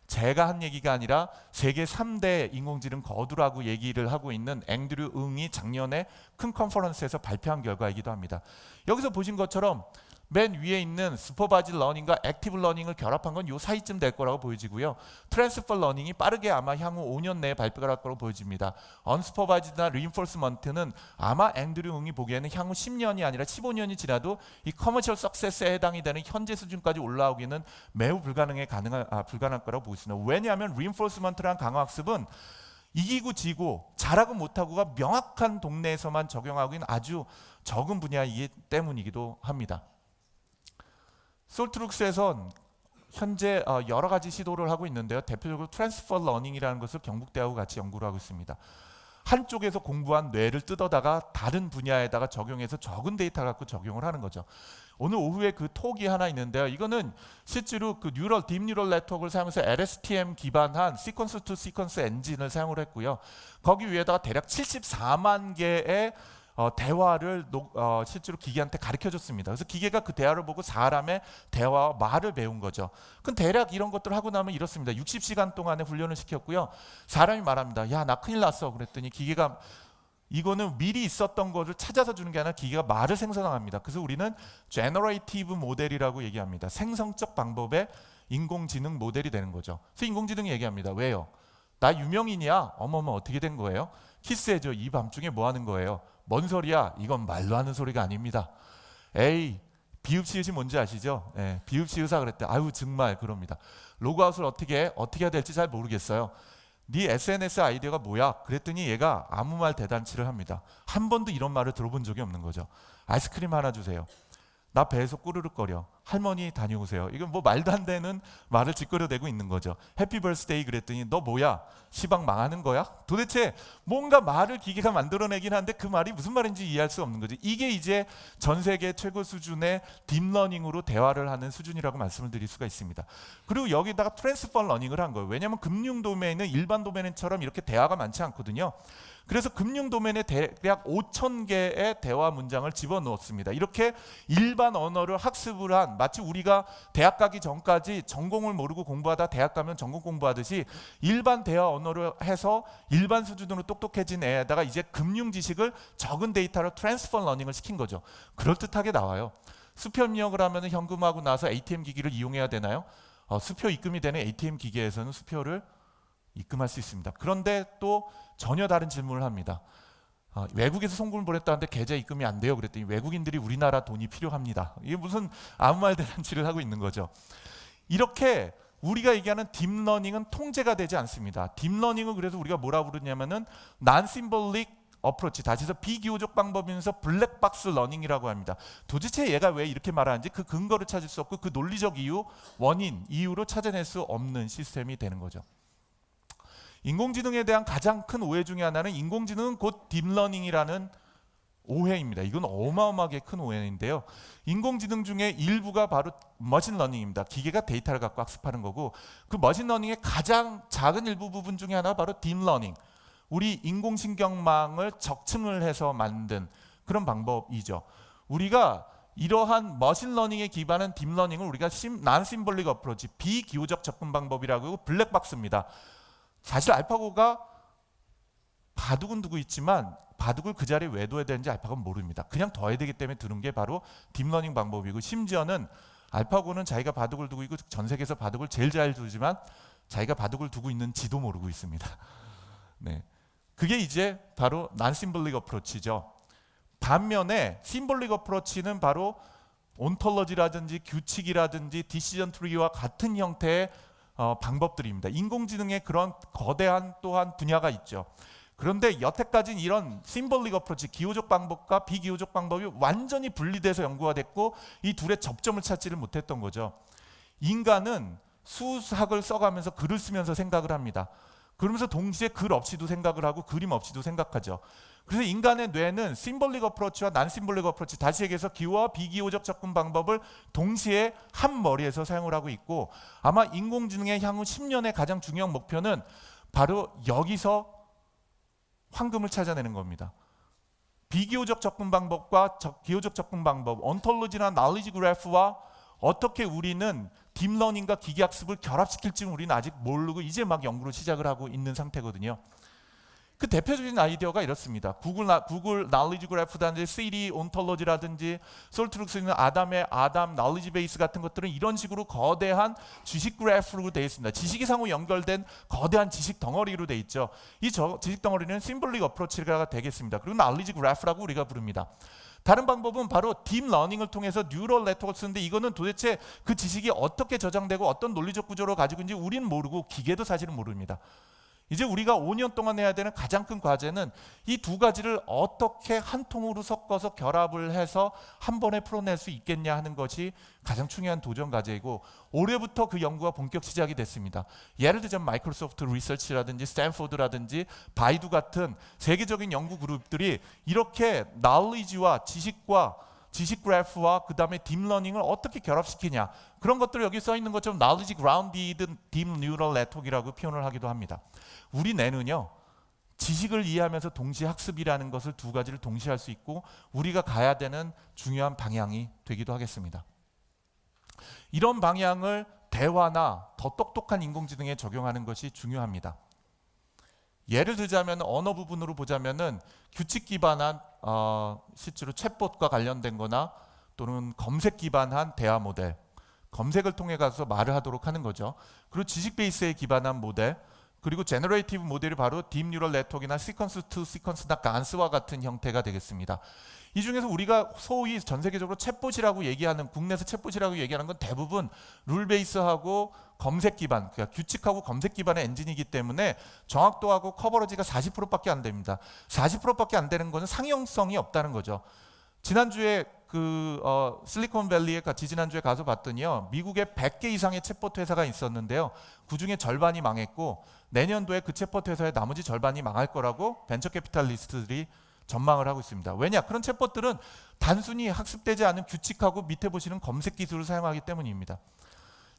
제가 한 얘기가 아니라 세계 3대 인공지능 거두라고 얘기를 하고 있는 앵드류 응이 작년에 큰 컨퍼런스에서 발표한 결과이기도 합니다. 여기서 보신 것처럼 맨 위에 있는 슈퍼바이즈 러닝과 액티브 러닝을 결합한 건 요 사이쯤 될 거라고 보여지고요. 트랜스퍼 러닝이 빠르게 아마 향후 5년 내에 발표가 할 거라고 보여집니다. 언슈퍼바이즈나 리인포스먼트는 아마 앵드류 응이 보기에는 향후 10년이 아니라 15년이 지나도 이 커머셜 석세스에 해당이 되는 현재 수준까지 올라오기는 매우 불가능할 거라고 보고 있습니다. 왜냐하면 리인포스먼트라는 강화학습은 이기고 지고 잘하고 못하고가 명확한 동네에서만 적용하고 있는 아주 적은 분야이기 때문이기도 합니다. 솔트룩스에선 현재 여러 가지 시도를 하고 있는데요. 대표적으로 트랜스퍼 러닝이라는 것을 경북대하고 같이 연구를 하고 있습니다. 한쪽에서 공부한 뇌를 뜯어다가 다른 분야에다가 적용해서 적은 데이터 갖고 적용을 하는 거죠. 오늘 오후에 그 톡이 하나 있는데요. 이거는 실제로 그 딥 뉴럴 네트워크를 사용해서 LSTM 기반한 시퀀스 투 시퀀스 엔진을 사용을 했고요. 거기 위에다가 대략 74만 개의 대화를 실제로 기계한테 가르쳐줬습니다. 그래서 기계가 그 대화를 보고 사람의 대화와 말을 배운 거죠. 그럼 대략 이런 것들을 하고 나면 이렇습니다. 60시간 동안에 훈련을 시켰고요. 사람이 말합니다. 야, 나 큰일 났어. 그랬더니 기계가 이거는 미리 있었던 것을 찾아서 주는 게 아니라 기계가 말을 생성합니다. 그래서 우리는 제너레이티브 모델이라고 얘기합니다. 생성적 방법의 인공지능 모델이 되는 거죠. 그래서 인공지능이 얘기합니다. 왜요? 나 유명인이야. 어머머 어떻게 된 거예요? 키스해줘. 이 밤중에 뭐 하는 거예요? 뭔 소리야? 이건 말로 하는 소리가 아닙니다. 에이, 비읍시읒이 뭔지 아시죠? 예, 비읍시읒아 그랬대. 아유 정말 그럽니다. 로그아웃을 어떻게 해야 될지 잘 모르겠어요. 네 SNS 아이디어가 뭐야? 그랬더니 얘가 아무 말 대잔치를 합니다. 한 번도 이런 말을 들어본 적이 없는 거죠. 아이스크림 하나 주세요. 나 배에서 꾸르륵거려. 할머니 다녀오세요. 이건 뭐 말도 안 되는 말을 짓거려대고 있는 거죠. 해피 벌스데이 그랬더니 너 뭐야? 시방 망하는 거야? 도대체 뭔가 말을 기계가 만들어내긴 하는데 그 말이 무슨 말인지 이해할 수 없는 거지. 이게 이제 전 세계 최고 수준의 딥러닝으로 대화를 하는 수준이라고 말씀을 드릴 수가 있습니다. 그리고 여기다가 트랜스퍼 러닝을 한 거예요. 왜냐하면 금융 도메인은 일반 도메인처럼 이렇게 대화가 많지 않거든요. 그래서 금융 도메인에 대략 5,000개의 대화 문장을 집어넣었습니다. 이렇게 일반 언어를 학습을 한, 마치 우리가 대학 가기 전까지 전공을 모르고 공부하다 대학 가면 전공 공부하듯이 일반 대화 언어를 해서 일반 수준으로 똑똑해진 애에다가 이제 금융 지식을 적은 데이터로 트랜스퍼 러닝을 시킨 거죠. 그럴듯하게 나와요. 수표 입력을 하면 현금하고 나서 ATM 기기를 이용해야 되나요? 수표 입금이 되는 ATM 기계에서는 수표를 입금할 수 있습니다. 그런데 또 전혀 다른 질문을 합니다. 외국에서 송금을 보냈다는데 계좌 입금이 안 돼요. 그랬더니 외국인들이 우리나라 돈이 필요합니다. 이게 무슨 아무 말 대잔치를 하고 있는 거죠. 이렇게 우리가 얘기하는 딥러닝은 통제가 되지 않습니다. 딥러닝은 그래서 우리가 뭐라 부르냐면은 non-symbolic 어프로치, 다시 해서 비기호적 방법이면서 블랙박스 러닝이라고 합니다. 도대체 얘가 왜 이렇게 말하는지 그 근거를 찾을 수 없고 그 논리적 이유, 원인, 이유로 찾아낼 수 없는 시스템이 되는 거죠. 인공지능에 대한 가장 큰 오해 중에 하나는 인공지능은 곧 딥러닝이라는 오해입니다. 이건 어마어마하게 큰 오해인데요. 인공지능 중에 일부가 바로 머신러닝입니다. 기계가 데이터를 갖고 학습하는 거고 그 머신러닝의 가장 작은 일부 부분 중에 하나가 바로 딥러닝. 우리 인공신경망을 적층을 해서 만든 그런 방법이죠. 우리가 이러한 머신러닝에 기반한 딥러닝을 우리가 non-symbolic approach, 비기호적 접근 방법이라고 하고 블랙박스입니다. 사실 알파고가 바둑은 두고 있지만 바둑을 그 자리에 왜 둬야 되는지 알파고는 모릅니다. 그냥 둬야 되기 때문에 두는 게 바로 딥러닝 방법이고, 심지어는 알파고는 자기가 바둑을 두고 있고 전 세계에서 바둑을 제일 잘 두지만 자기가 바둑을 두고 있는지도 모르고 있습니다. 네, 그게 이제 바로 난심볼릭 어프로치죠. 반면에 심볼릭 어프로치는 바로 온톨러지라든지 규칙이라든지 디시전 트리와 같은 형태의 방법들입니다. 인공지능의 그런 거대한 또한 분야가 있죠. 그런데 여태까지는 이런 심볼릭 어프로치, 기호적 방법과 비기호적 방법이 완전히 분리돼서 연구가 됐고 이 둘의 접점을 찾지를 못했던 거죠. 인간은 수학을 써가면서 글을 쓰면서 생각을 합니다. 그러면서 동시에 글 없이도 생각을 하고 그림 없이도 생각하죠. 그래서 인간의 뇌는 심볼릭 어프로치와 난심볼릭 어프로치, 다시 얘기해서 기호와 비기호적 접근 방법을 동시에 한 머리에서 사용을 하고 있고, 아마 인공지능의 향후 10년의 가장 중요한 목표는 바로 여기서 황금을 찾아내는 겁니다. 비기호적 접근 방법과 기호적 접근 방법, 온톨로지나 knowledge graph와 어떻게 우리는 딥러닝과 기계학습을 결합시킬지 우리는 아직 모르고 이제 막 연구를 시작을 하고 있는 상태거든요. 그 대표적인 아이디어가 이렇습니다. 구글 knowledge graph라든지 CD 온톨로지라든지 솔트룩스 있는 아담의 아담 knowledge base 같은 것들은 이런 식으로 거대한 지식 그래프로 되어 있습니다. 지식이 상호 연결된 거대한 지식 덩어리로 되어 있죠. 이 지식 덩어리는 심볼릭 어프로치가 되겠습니다. 그리고 knowledge graph라고 우리가 부릅니다. 다른 방법은 바로 딥러닝을 통해서 뉴럴 네트워크를 쓰는데, 이거는 도대체 그 지식이 어떻게 저장되고 어떤 논리적 구조를 가지고 있는지 우리는 모르고 기계도 사실은 모릅니다. 이제 우리가 5년 동안 해야 되는 가장 큰 과제는 이 두 가지를 어떻게 한 통으로 섞어서 결합을 해서 한 번에 풀어낼 수 있겠냐 하는 것이 가장 중요한 도전 과제이고, 올해부터 그 연구가 본격 시작이 됐습니다. 예를 들자면 마이크로소프트 리서치라든지 스탠포드라든지 바이두 같은 세계적인 연구 그룹들이 이렇게 knowledge와 지식 그래프와 그 다음에 딥러닝을 어떻게 결합시키냐, 그런 것들을 여기 써 있는 것처럼 knowledge grounded deep neural network이라고 표현을 하기도 합니다. 우리 뇌는요, 지식을 이해하면서 동시에 학습이라는 것을 두 가지를 동시에 할 수 있고 우리가 가야 되는 중요한 방향이 되기도 하겠습니다. 이런 방향을 대화나 더 똑똑한 인공지능에 적용하는 것이 중요합니다. 예를 들자면 언어 부분으로 보자면은 규칙 기반한 실제로 챗봇과 관련된 거나 또는 검색 기반한 대화 모델, 검색을 통해 가서 말을 하도록 하는 거죠. 그리고 지식 베이스에 기반한 모델, 그리고 제너레이티브 모델이 바로 딥 뉴럴 네트워크나 시퀀스 투 시퀀스나 간스와 같은 형태가 되겠습니다. 이 중에서 우리가 소위 전 세계적으로 챗봇이라고 얘기하는, 국내에서 챗봇이라고 얘기하는 건 대부분 룰 베이스하고 검색 기반, 그러니까 규칙하고 검색 기반의 엔진이기 때문에 정확도하고 커버리지가 40%밖에 안 됩니다. 40%밖에 안 되는 것은 상용성이 없다는 거죠. 지난주에 실리콘밸리에 지난주에 가서 봤더니요, 미국에 100개 이상의 챗봇 회사가 있었는데요, 그 중에 절반이 망했고 내년도에 그 챗봇 회사의 나머지 절반이 망할 거라고 벤처 캐피탈리스트들이 전망을 하고 있습니다. 왜냐? 그런 챗봇들은 단순히 학습되지 않은 규칙하고 밑에 보시는 검색 기술을 사용하기 때문입니다.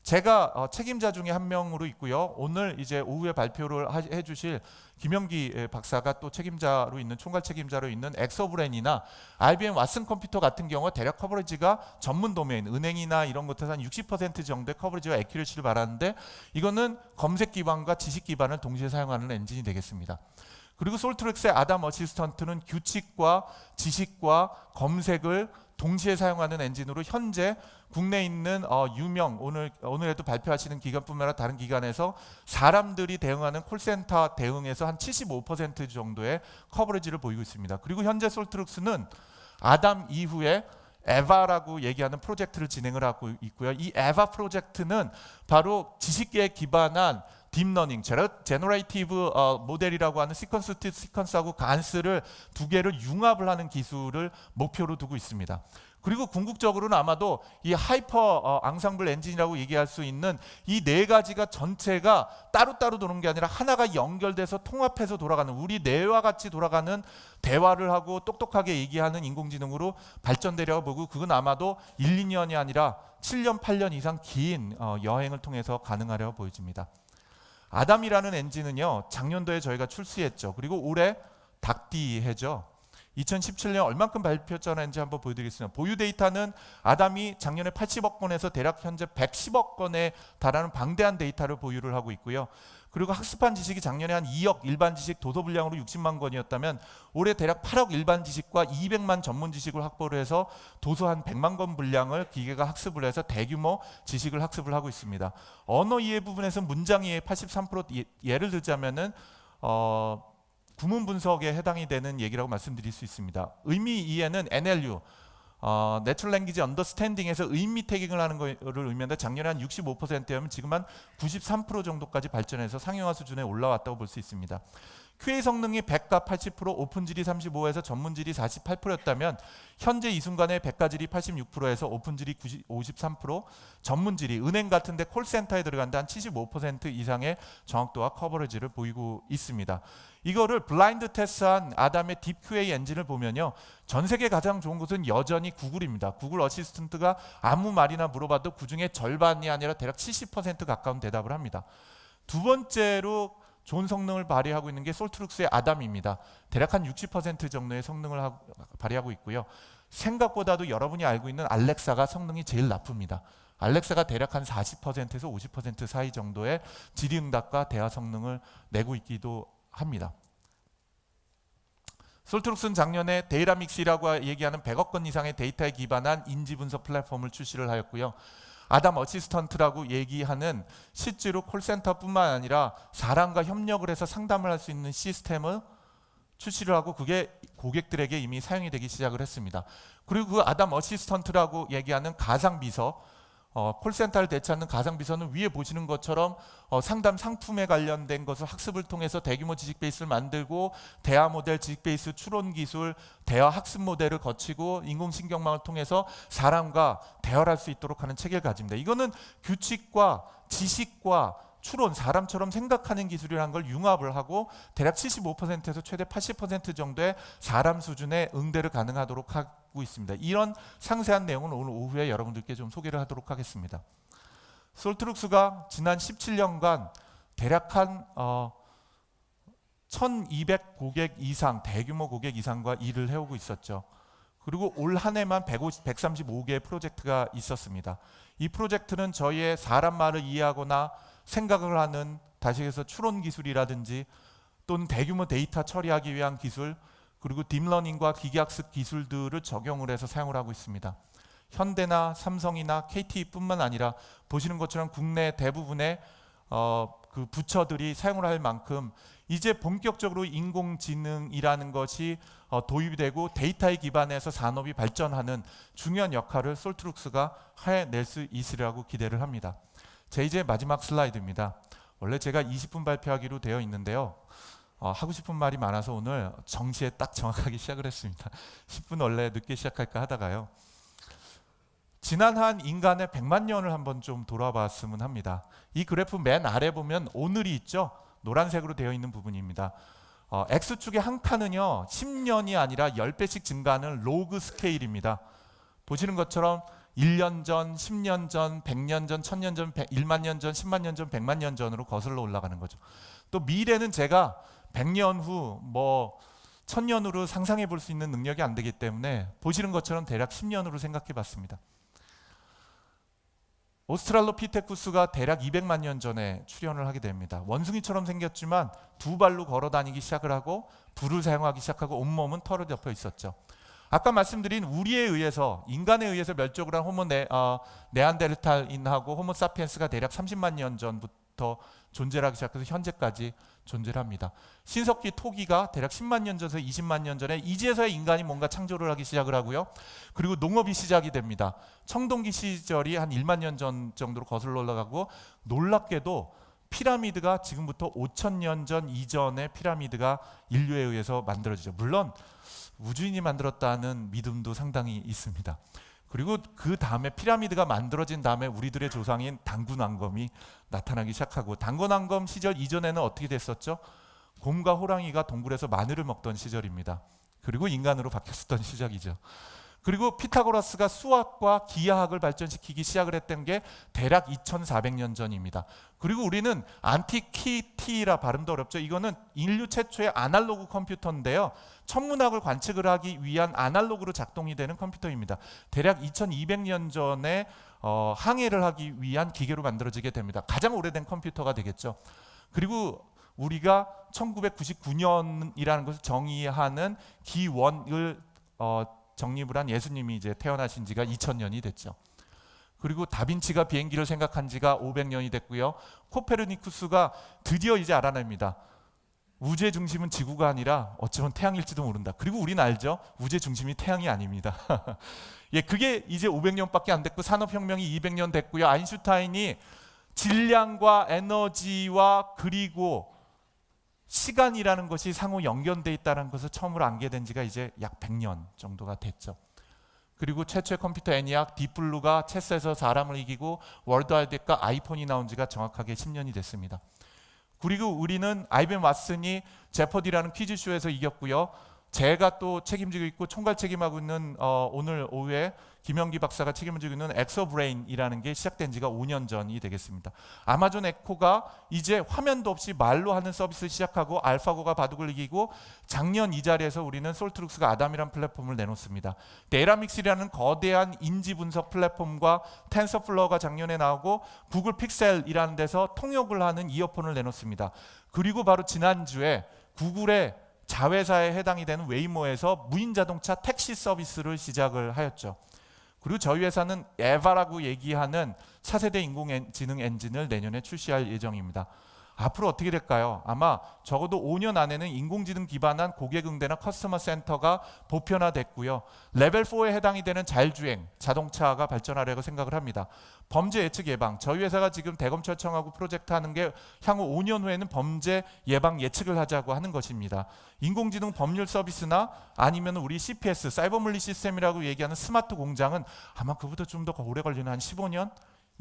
제가 책임자 중에 한 명으로 있고요. 오늘 이제 오후에 발표를 해주실 김영기 박사가 또 책임자로 있는, 총괄 책임자로 있는 엑소브랜이나 IBM 왓슨 컴퓨터 같은 경우 대략 커버리지가 전문 도메인, 은행이나 이런 것에서 한 60% 정도의 커버리지와 애큐러시를 말하는데, 이거는 검색 기반과 지식 기반을 동시에 사용하는 엔진이 되겠습니다. 그리고 솔트렉스의 아담 어시스턴트는 규칙과 지식과 검색을 동시에 사용하는 엔진으로 현재 국내에 있는 유명, 오늘에도 발표하시는 기관뿐만 아니라 다른 기관에서 사람들이 대응하는 콜센터 대응에서 한 75% 정도의 커버리지를 보이고 있습니다. 그리고 현재 솔트룩스는 아담 이후에 에바라고 얘기하는 프로젝트를 진행을 하고 있고요. 이 에바 프로젝트는 바로 지식에 기반한 딥러닝, 제너레이티브 모델이라고 하는 시퀀스 투 시퀀스하고 간스를 두 개를 융합을 하는 기술을 목표로 두고 있습니다. 그리고 궁극적으로는 아마도 이 하이퍼 앙상블 엔진이라고 얘기할 수 있는 이 네 가지가 전체가 따로따로 도는 게 아니라 하나가 연결돼서 통합해서 돌아가는, 우리 뇌와 같이 돌아가는 대화를 하고 똑똑하게 얘기하는 인공지능으로 발전되려고 보고, 그건 아마도 1, 2년이 아니라 7년, 8년 이상 긴 여행을 통해서 가능하려고 보여집니다. 아담이라는 엔진은요, 작년도에 저희가 출시했죠. 그리고 올해 닭띠해죠. 2017년 얼만큼 발표했는지 한번 보여드리겠습니다. 보유 데이터는 아담이 작년에 80억 건에서 대략 현재 110억 건에 달하는 방대한 데이터를 보유를 하고 있고요. 그리고 학습한 지식이 작년에 한 2억 일반 지식 도서 분량으로 60만 권이었다면 올해 대략 8억 일반 지식과 200만 전문 지식을 확보를 해서 도서 한 100만 권 분량을 기계가 학습을 해서 대규모 지식을 학습을 하고 있습니다. 언어 이해 부분에서 문장 이해 83% 예를 들자면은 구문 분석에 해당이 되는 얘기라고 말씀드릴 수 있습니다. 의미 이해는 NLU Natural Language Understanding에서 의미 태깅을 하는 거를 의미한다. 작년에 한 65%였면 지금 한 93% 정도까지 발전해서 상용화 수준에 올라왔다고 볼 수 있습니다. QA 성능이 100과 80%, 오픈질이 35에서 전문질이 48%였다면 현재 이 순간에 100가질이 86%에서 오픈질이 53%, 전문질이 은행 같은 데 콜센터에 들어간다 한 75% 이상의 정확도와 커버리지를 보이고 있습니다. 이거를 블라인드 테스트한 아담의 딥 QA 엔진을 보면요. 전 세계 가장 좋은 곳은 여전히 구글입니다. 구글 어시스턴트가 아무 말이나 물어봐도 그중에 절반이 아니라 대략 70% 가까운 대답을 합니다. 두 번째로 좋은 성능을 발휘하고 있는 게 솔트룩스의 아담입니다. 대략 한 60% 정도의 성능을 발휘하고 있고요. 생각보다도 여러분이 알고 있는 알렉사가 성능이 제일 나쁩니다. 알렉사가 대략 한 40%에서 50% 사이 정도의 질의응답과 대화 성능을 내고 있기도 합니다. 솔트룩스는 작년에 데이라믹스라고 얘기하는 100억 건 이상의 데이터에 기반한 인지 분석 플랫폼을 출시를 하였고요. 아담 어시스턴트라고 얘기하는 실제로 콜센터뿐만 아니라 사람과 협력을 해서 상담을 할 수 있는 시스템을 출시를 하고 그게 고객들에게 이미 사용이 되기 시작을 했습니다. 그리고 그 아담 어시스턴트라고 얘기하는 가상비서, 콜센터를 대체하는 가상비서는 위에 보시는 것처럼 상담 상품에 관련된 것을 학습을 통해서 대규모 지식 베이스를 만들고 대화 모델, 지식 베이스 추론 기술, 대화 학습 모델을 거치고 인공신경망을 통해서 사람과 대화를 할 수 있도록 하는 체계를 가집니다. 이거는 규칙과 지식과 추론, 사람처럼 생각하는 기술이라는 걸 융합을 하고 대략 75%에서 최대 80% 정도의 사람 수준의 응대를 가능하도록 하고 있습니다. 이런 상세한 내용은 오늘 오후에 여러분들께 좀 소개를 하도록 하겠습니다. 솔트룩스가 지난 17년간 대략 한 1200 고객 이상, 대규모 고객 이상과 일을 해오고 있었죠. 그리고 올 한 해만 135개의 프로젝트가 있었습니다. 이 프로젝트는 저희의 사람 말을 이해하거나 생각을 하는, 다시 해서 추론 기술이라든지 또는 대규모 데이터 처리하기 위한 기술, 그리고 딥러닝과 기계학습 기술들을 적용을 해서 사용을 하고 있습니다. 현대나 삼성이나 KT뿐만 아니라 보시는 것처럼 국내 대부분의 그 부처들이 사용을 할 만큼 이제 본격적으로 인공지능이라는 것이 도입이 되고 데이터에 기반해서 산업이 발전하는 중요한 역할을 솔트룩스가 해낼 수 있으리라고 기대를 합니다. 제 이제 마지막 슬라이드입니다. 원래 제가 20분 발표하기로 되어 있는데요. 하고 싶은 말이 많아서 오늘 정시에 딱 정확하게 시작을 했습니다. 10분 원래 늦게 시작할까 하다가요. 지난 한 인간의 100만 년을 한번 좀 돌아봤으면 합니다. 이 그래프 맨 아래 보면 오늘이 있죠. 노란색으로 되어 있는 부분입니다. X축의 한 칸은요. 10년이 아니라 10배씩 증가하는 로그 스케일입니다. 보시는 것처럼 1년 전, 10년 전, 100년 전, 1000년 전, 1만 년 전, 10만 년 전, 100만 년 전으로 거슬러 올라가는 거죠. 또 미래는 제가 100년 후, 1000년으로 상상해 볼 수 있는 능력이 안 되기 때문에 보시는 것처럼 대략 10년으로 생각해 봤습니다. 오스트랄로피테쿠스가 대략 200만 년 전에 출현을 하게 됩니다. 원숭이처럼 생겼지만 두 발로 걸어 다니기 시작을 하고 불을 사용하기 시작하고 온몸은 털을 덮여 있었죠. 아까 말씀드린 우리에 의해서, 인간에 의해서 멸종을 한 호모 네안데르탈인하고 호모 사피엔스가 대략 30만 년 전부터 존재를 하기 시작해서 현재까지 존재를 합니다. 신석기 토기가 대략 10만 년 전에서 20만 년 전에 이제서야 인간이 뭔가 창조를 하기 시작을 하고요. 그리고 농업이 시작이 됩니다. 청동기 시절이 한 1만 년 전 정도로 거슬러 올라가고 놀랍게도 피라미드가 지금부터 5,000년 전 이전의 피라미드가 인류에 의해서 만들어지죠. 물론 우주인이 만들었다는 믿음도 상당히 있습니다. 그리고 그 다음에 피라미드가 만들어진 다음에 우리들의 조상인 당군왕검이 나타나기 시작하고, 당군왕검 시절 이전에는 어떻게 됐었죠? 곰과 호랑이가 동굴에서 마늘을 먹던 시절입니다. 그리고 인간으로 바뀌었던 시작이죠. 그리고 피타고라스가 수학과 기하학을 발전시키기 시작을 했던 게 대략 2400년 전입니다. 그리고 우리는 안티키티라 발음도 어렵죠. 이거는 인류 최초의 아날로그 컴퓨터인데요. 천문학을 관측을 하기 위한 아날로그로 작동이 되는 컴퓨터입니다. 대략 2200년 전에 항해를 하기 위한 기계로 만들어지게 됩니다. 가장 오래된 컴퓨터가 되겠죠. 그리고 우리가 1999년이라는 것을 정의하는 기원을 정립을 한 예수님이 이제 태어나신 지가 2000년이 됐죠. 그리고 다빈치가 비행기를 생각한 지가 500년이 됐고요. 코페르니쿠스가 드디어 이제 알아냅니다. 우주의 중심은 지구가 아니라 어쩌면 태양일지도 모른다. 그리고 우리는 알죠. 우주의 중심이 태양이 아닙니다. 예, 그게 이제 500년밖에 안 됐고 산업혁명이 200년 됐고요. 아인슈타인이 질량과 에너지와 그리고 시간이라는 것이 상호 연결돼 있다는 것을 처음으로 알게 된 지가 이제 약 100년 정도가 됐죠. 그리고 최초의 컴퓨터 애니악 딥블루가 체스에서 사람을 이기고 월드와이드웹과 아이폰이 나온 지가 정확하게 10년이 됐습니다. 그리고 우리는 아이벤 왓슨이 제퍼디라는 퀴즈쇼에서 이겼고요. 제가 또 책임지고 있고 총괄 책임하고 있는 오늘 오후에 김영기 박사가 책임지고 있는 엑소브레인이라는 게 시작된 지가 5년 전이 되겠습니다. 아마존 에코가 이제 화면도 없이 말로 하는 서비스를 시작하고 알파고가 바둑을 이기고 작년 이 자리에서 우리는 솔트룩스가 아담이라는 플랫폼을 내놓습니다. 데이나믹스라는 거대한 인지 분석 플랫폼과 텐서플로어가 작년에 나오고 구글 픽셀이라는 데서 통역을 하는 이어폰을 내놓습니다. 그리고 바로 지난주에 구글의 자회사에 해당이 되는 웨이모에서 무인 자동차 택시 서비스를 시작을 하였죠. 그리고 저희 회사는 에바라고 얘기하는 차세대 인공지능 엔진을 내년에 출시할 예정입니다. 앞으로 어떻게 될까요? 아마 적어도 5년 안에는 인공지능 기반한 고객 응대나 커스터머 센터가 보편화됐고요. 레벨 4에 해당이 되는 자율주행 자동차가 발전하려고 생각을 합니다. 범죄 예측 예방, 저희 회사가 지금 대검찰청하고 프로젝트 하는 게 향후 5년 후에는 범죄 예방 예측을 하자고 하는 것입니다. 인공지능 법률 서비스나 아니면 우리 CPS, 사이버 물리 시스템이라고 얘기하는 스마트 공장은 아마 그보다 좀 더 오래 걸리는 한 15년,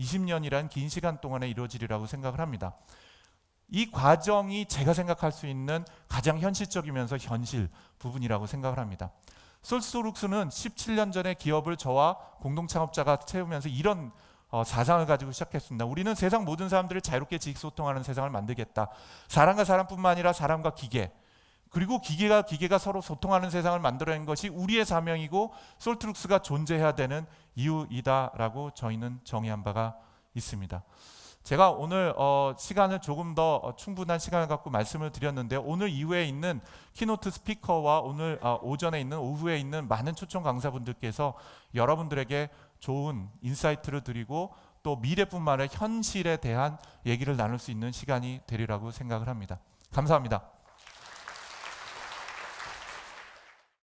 20년이라는 긴 시간 동안에 이루어지리라고 생각을 합니다. 이 과정이 제가 생각할 수 있는 가장 현실적이면서 현실 부분이라고 생각을 합니다. 솔스룩스는 17년 전에 기업을 저와 공동창업자가 채우면서 이런 사상을 가지고 시작했습니다. 우리는 세상 모든 사람들을 자유롭게 지식소통하는 세상을 만들겠다. 사람과 사람뿐만 아니라 사람과 기계, 그리고 기계가 서로 소통하는 세상을 만들어낸 것이 우리의 사명이고 솔트룩스가 존재해야 되는 이유이다라고 저희는 정의한 바가 있습니다. 제가 오늘 시간을 조금 더 충분한 시간을 갖고 말씀을 드렸는데 오늘 이후에 있는 키노트 스피커와 오늘 오전에 있는 오후에 있는 많은 초청 강사분들께서 여러분들에게 좋은 인사이트를 드리고 또 미래뿐만 아니라 현실에 대한 얘기를 나눌 수 있는 시간이 되리라고 생각을 합니다. 감사합니다.